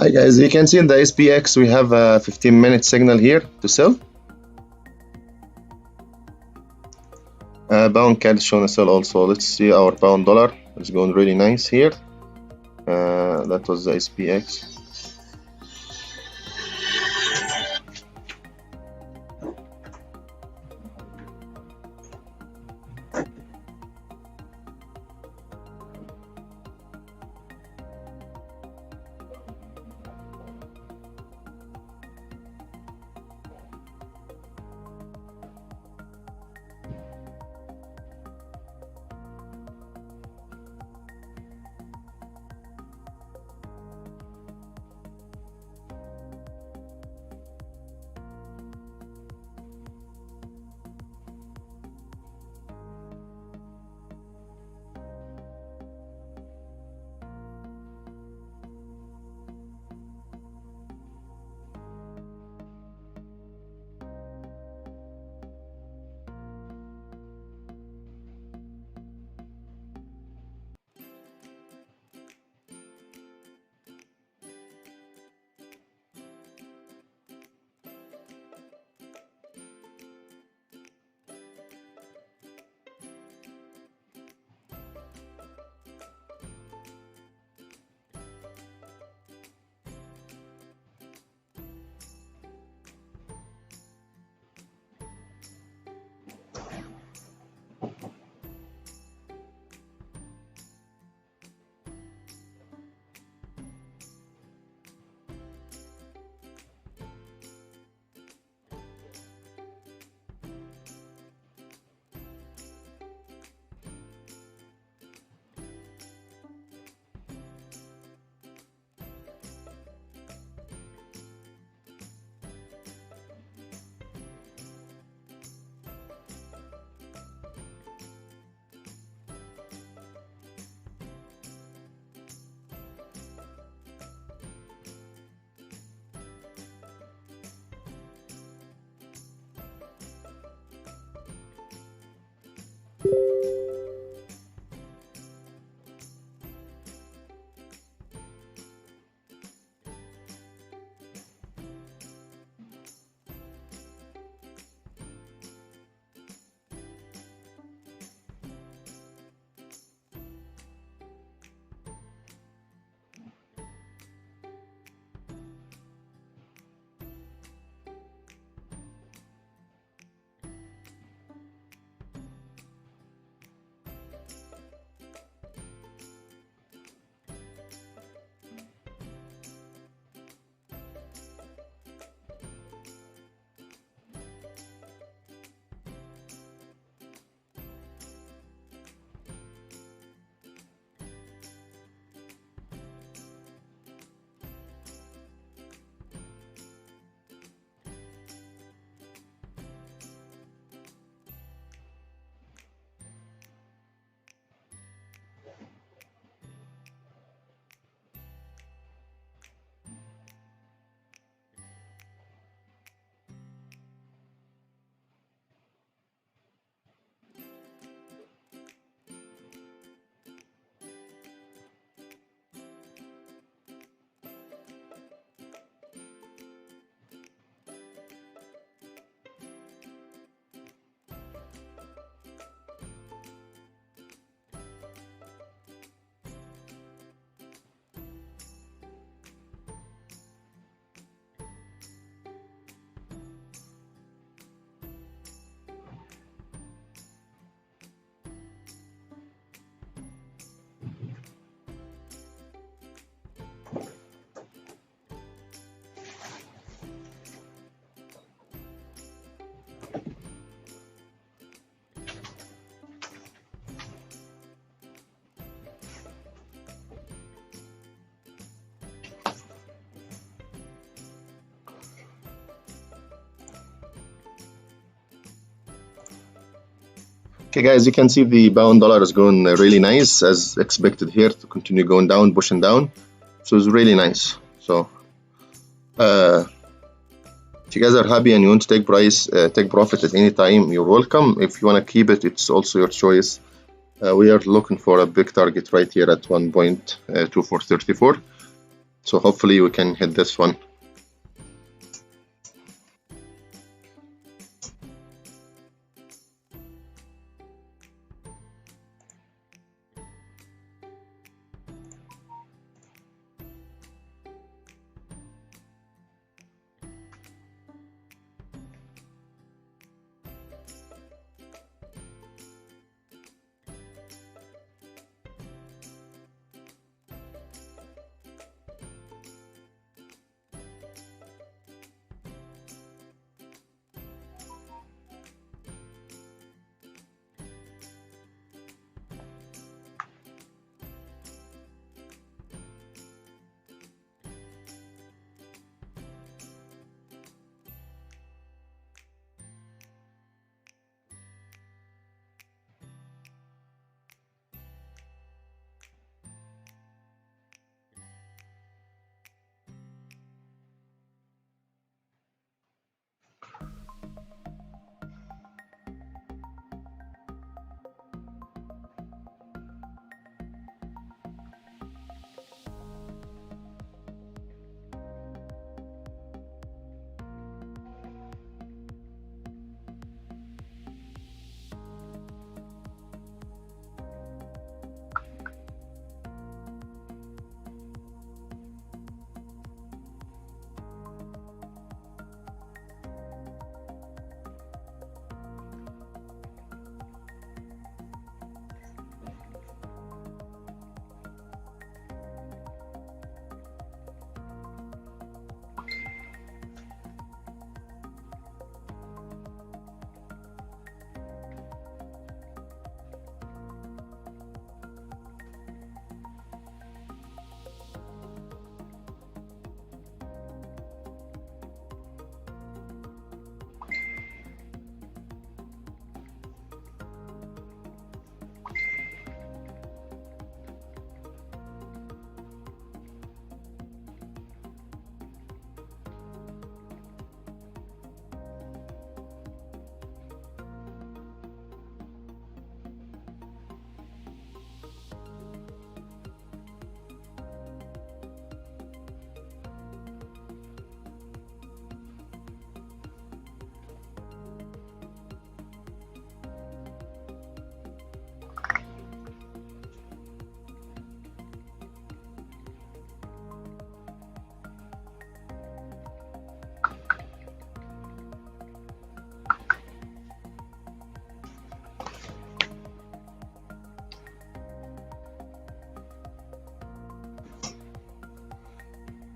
Hi guys, you can see in the SPX we have a 15-minute signal here to sell. Pound CAD is showing a sell also. Let's see our pound dollar. It's going really nice here. That was the SPX. Okay guys, you can see the pound dollar is going really nice as expected here to continue going down, pushing down. So it's really nice. So if you guys are happy and you want to take profit at any time, you're welcome. If you want to keep it, it's also your choice. We are looking for a big target right here at 1.2434. So hopefully we can hit this one.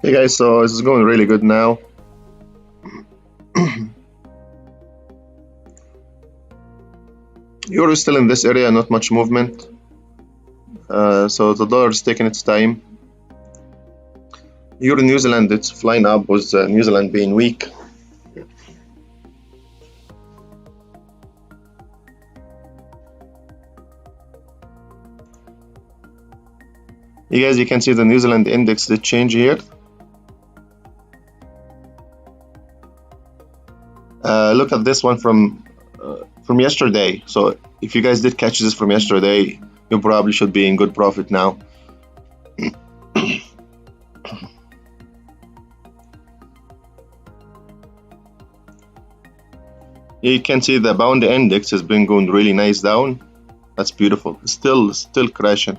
Hey guys, so this is going really good now. Euro is still in this area, not much movement. So the dollar is taking its time. Euro New Zealand, it's flying up with New Zealand being weak. You can see the New Zealand index did change here. Look at this one from yesterday. So if you guys did catch this from yesterday, you probably should be in good profit now. You can see the bound index has been going really nice down. That's beautiful. Still crashing,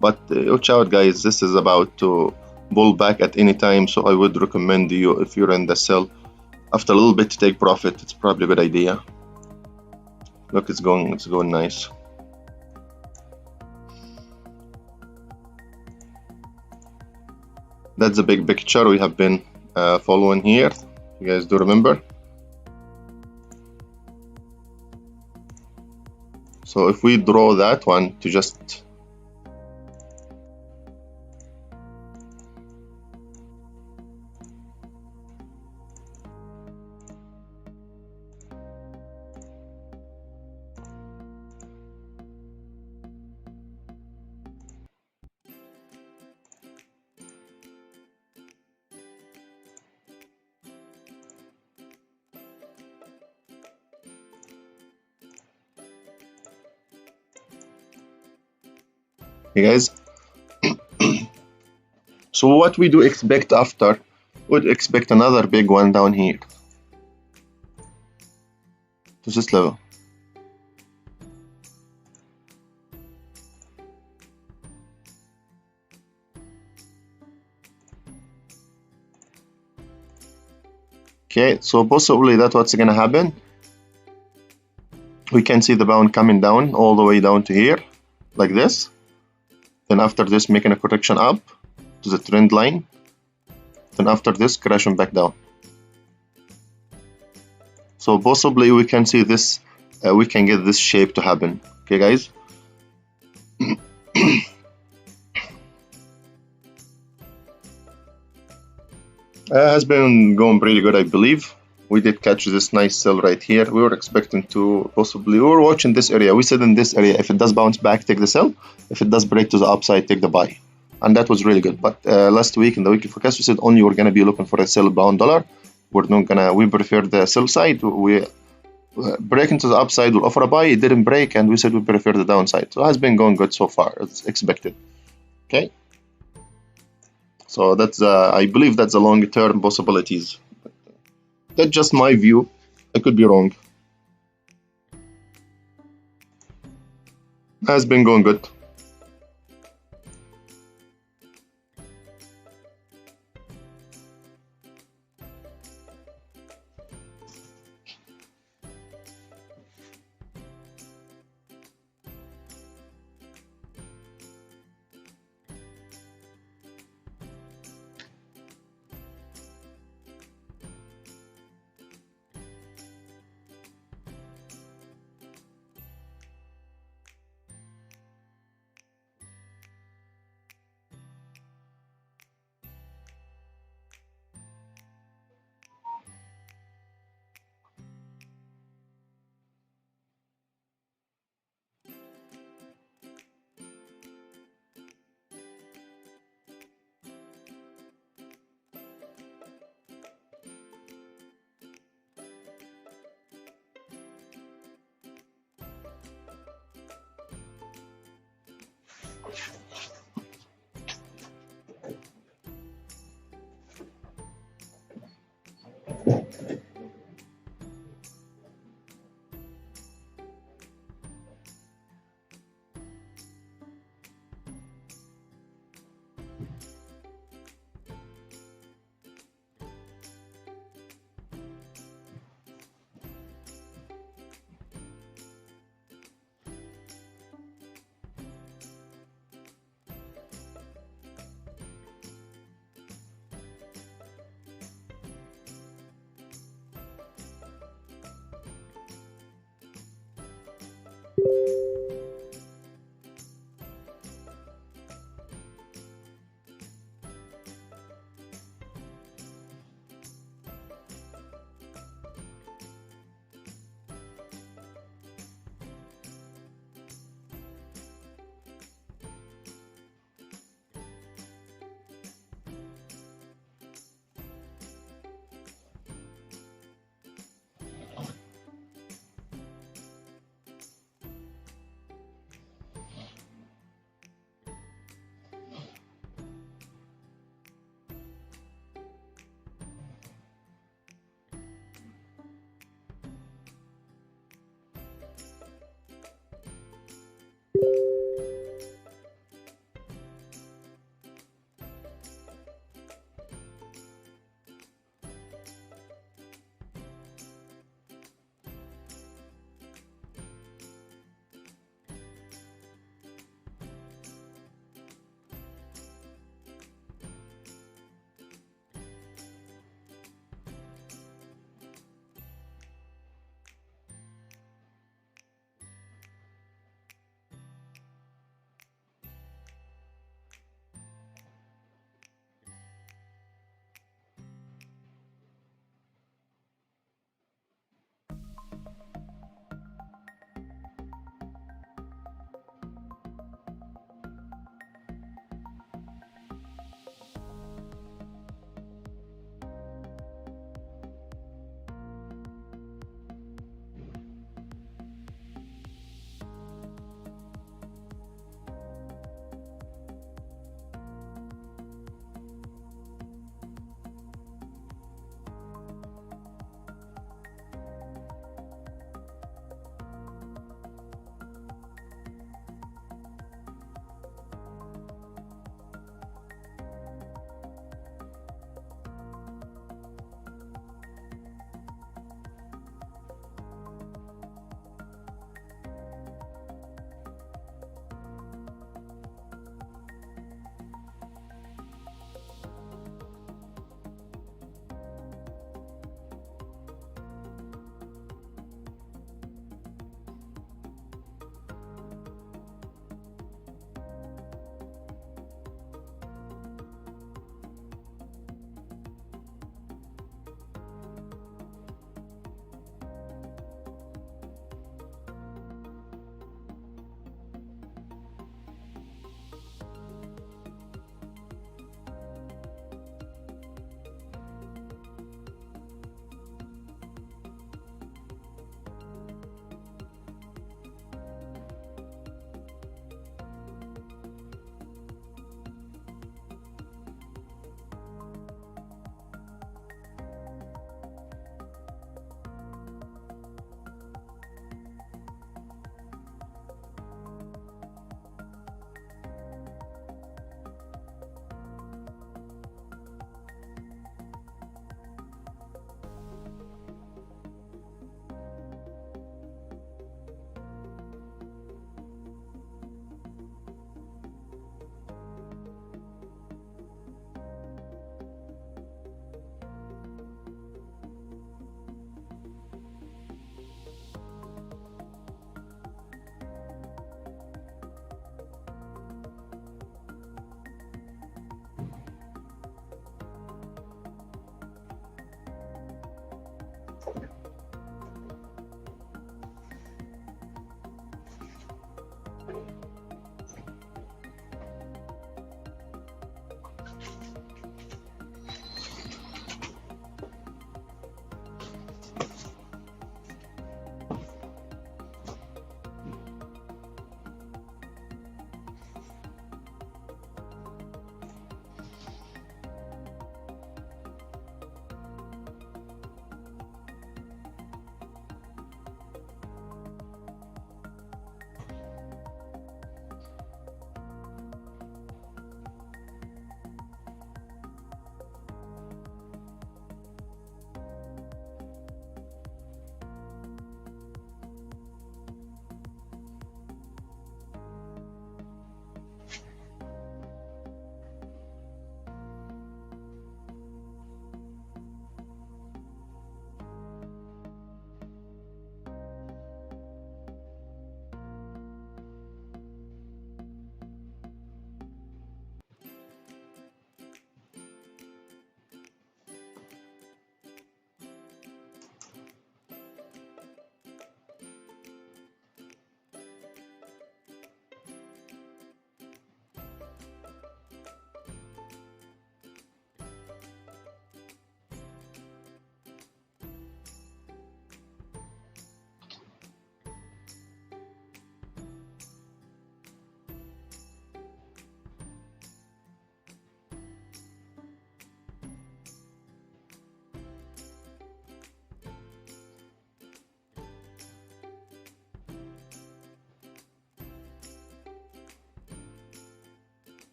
but watch out guys, this is about to pull back at any time, so I would recommend you, if you're in the sell after a little bit, to take profit. It's probably a good idea. Look, it's going nice. That's the big picture we have been following here. You guys do remember? So if we draw that one to just hey guys, So what we do expect after, would expect another big one down here to this level. Okay, so possibly that's what's gonna happen. We can see the bound coming down all the way down to here, like this. Then after this, making a correction up to the trend line. Then after this, crashing back down. So possibly we can see this, we can get this shape to happen. Okay, guys. Has been going pretty good, I believe. We did catch this nice sell right here. We were expecting to possibly, we were watching this area. We said in this area, if it does bounce back, take the sell. If it does break to the upside, take the buy. And that was really good. But last week in the weekly forecast, we said only we're going to be looking for a sell bound dollar. We're not gonna, we prefer the sell side. We break into the upside, we'll offer a buy. It didn't break, and we said we prefer the downside. So it has been going good so far, as expected. Okay. So that's, I believe that's the long-term possibilities. That's just my view. I could be wrong. Has been going good.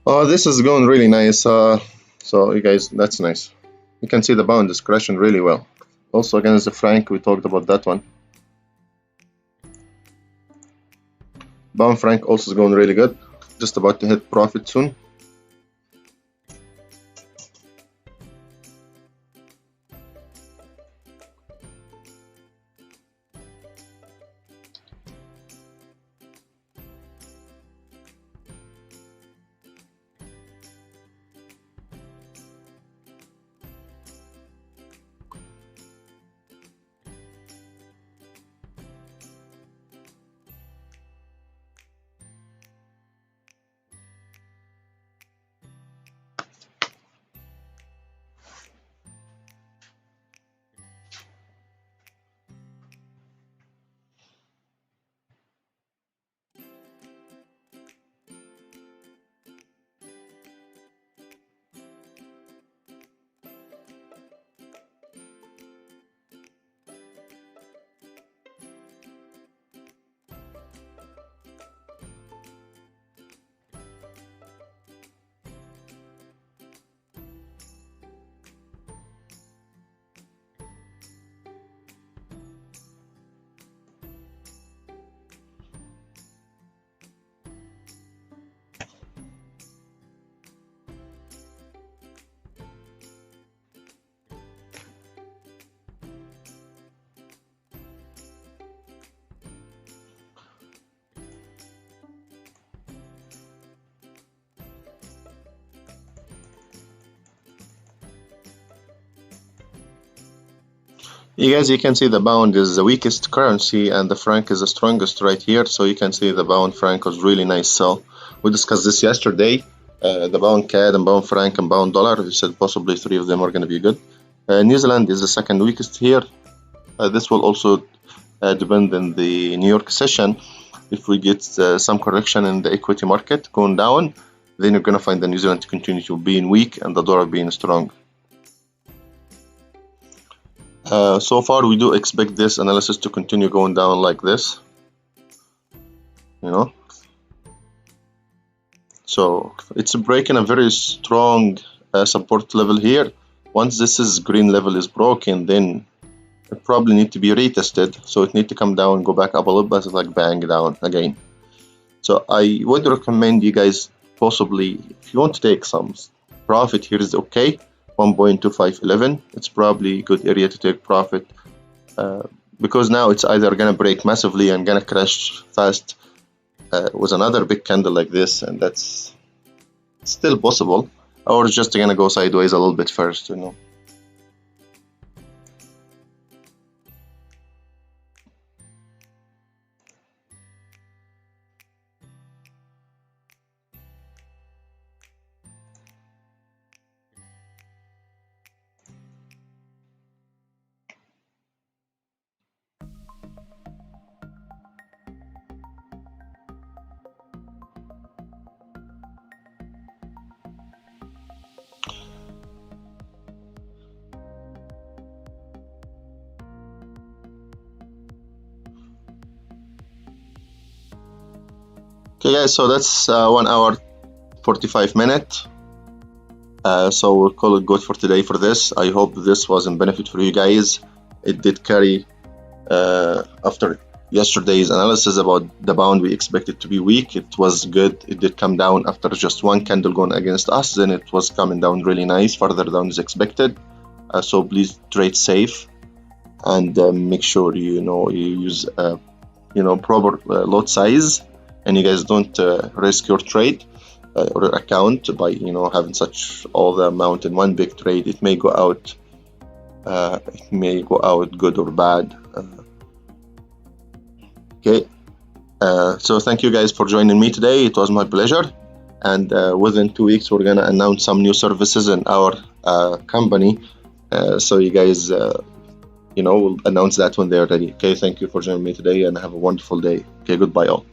Oh, this is going really nice. So you guys, that's nice. You can see the bound is crashing really well. Also against the franc, we talked about that one. Bound franc also is going really good. Just about to hit profit soon. You guys, you can see the pound is the weakest currency and the franc is the strongest right here. So you can see the pound franc was really nice sell. We discussed this yesterday. The pound CAD and pound franc and pound dollar. We said possibly three of them are going to be good. New Zealand is the second weakest here. This will also depend on the New York session. If we get some correction in the equity market going down, then you're going to find the New Zealand to continue to being weak and the dollar being strong. So far, we do expect this analysis to continue going down like this, you know. So it's breaking a very strong support level here. Once this green level is broken, then it probably need to be retested. So it need to come down, go back up a little bit, like bang down again. So I would recommend you guys possibly, if you want to take some profit here, is okay. 1.2511, it's probably a good area to take profit because now it's either gonna break massively and gonna crash fast with another big candle like this, and that's still possible, or it's just gonna go sideways a little bit first, you know. Okay guys, so that's 1 hour 45 minutes. So we'll call it good for today for this. I hope this was in benefit for you guys. It did carry after yesterday's analysis about the pound. We expected to be weak. It was good. It did come down after just one candle going against us. Then it was coming down really nice, further down as expected. So please trade safe and make sure you use proper lot size, and you guys don't risk your trade or account by having such all the amount in one big trade. It may go out good or bad. Okay, so thank you guys for joining me today. It was my pleasure, and within 2 weeks we're gonna announce some new services in our company, so you guys we'll announce that when they're ready. Okay, thank you for joining me today and have a wonderful day. Okay, goodbye all.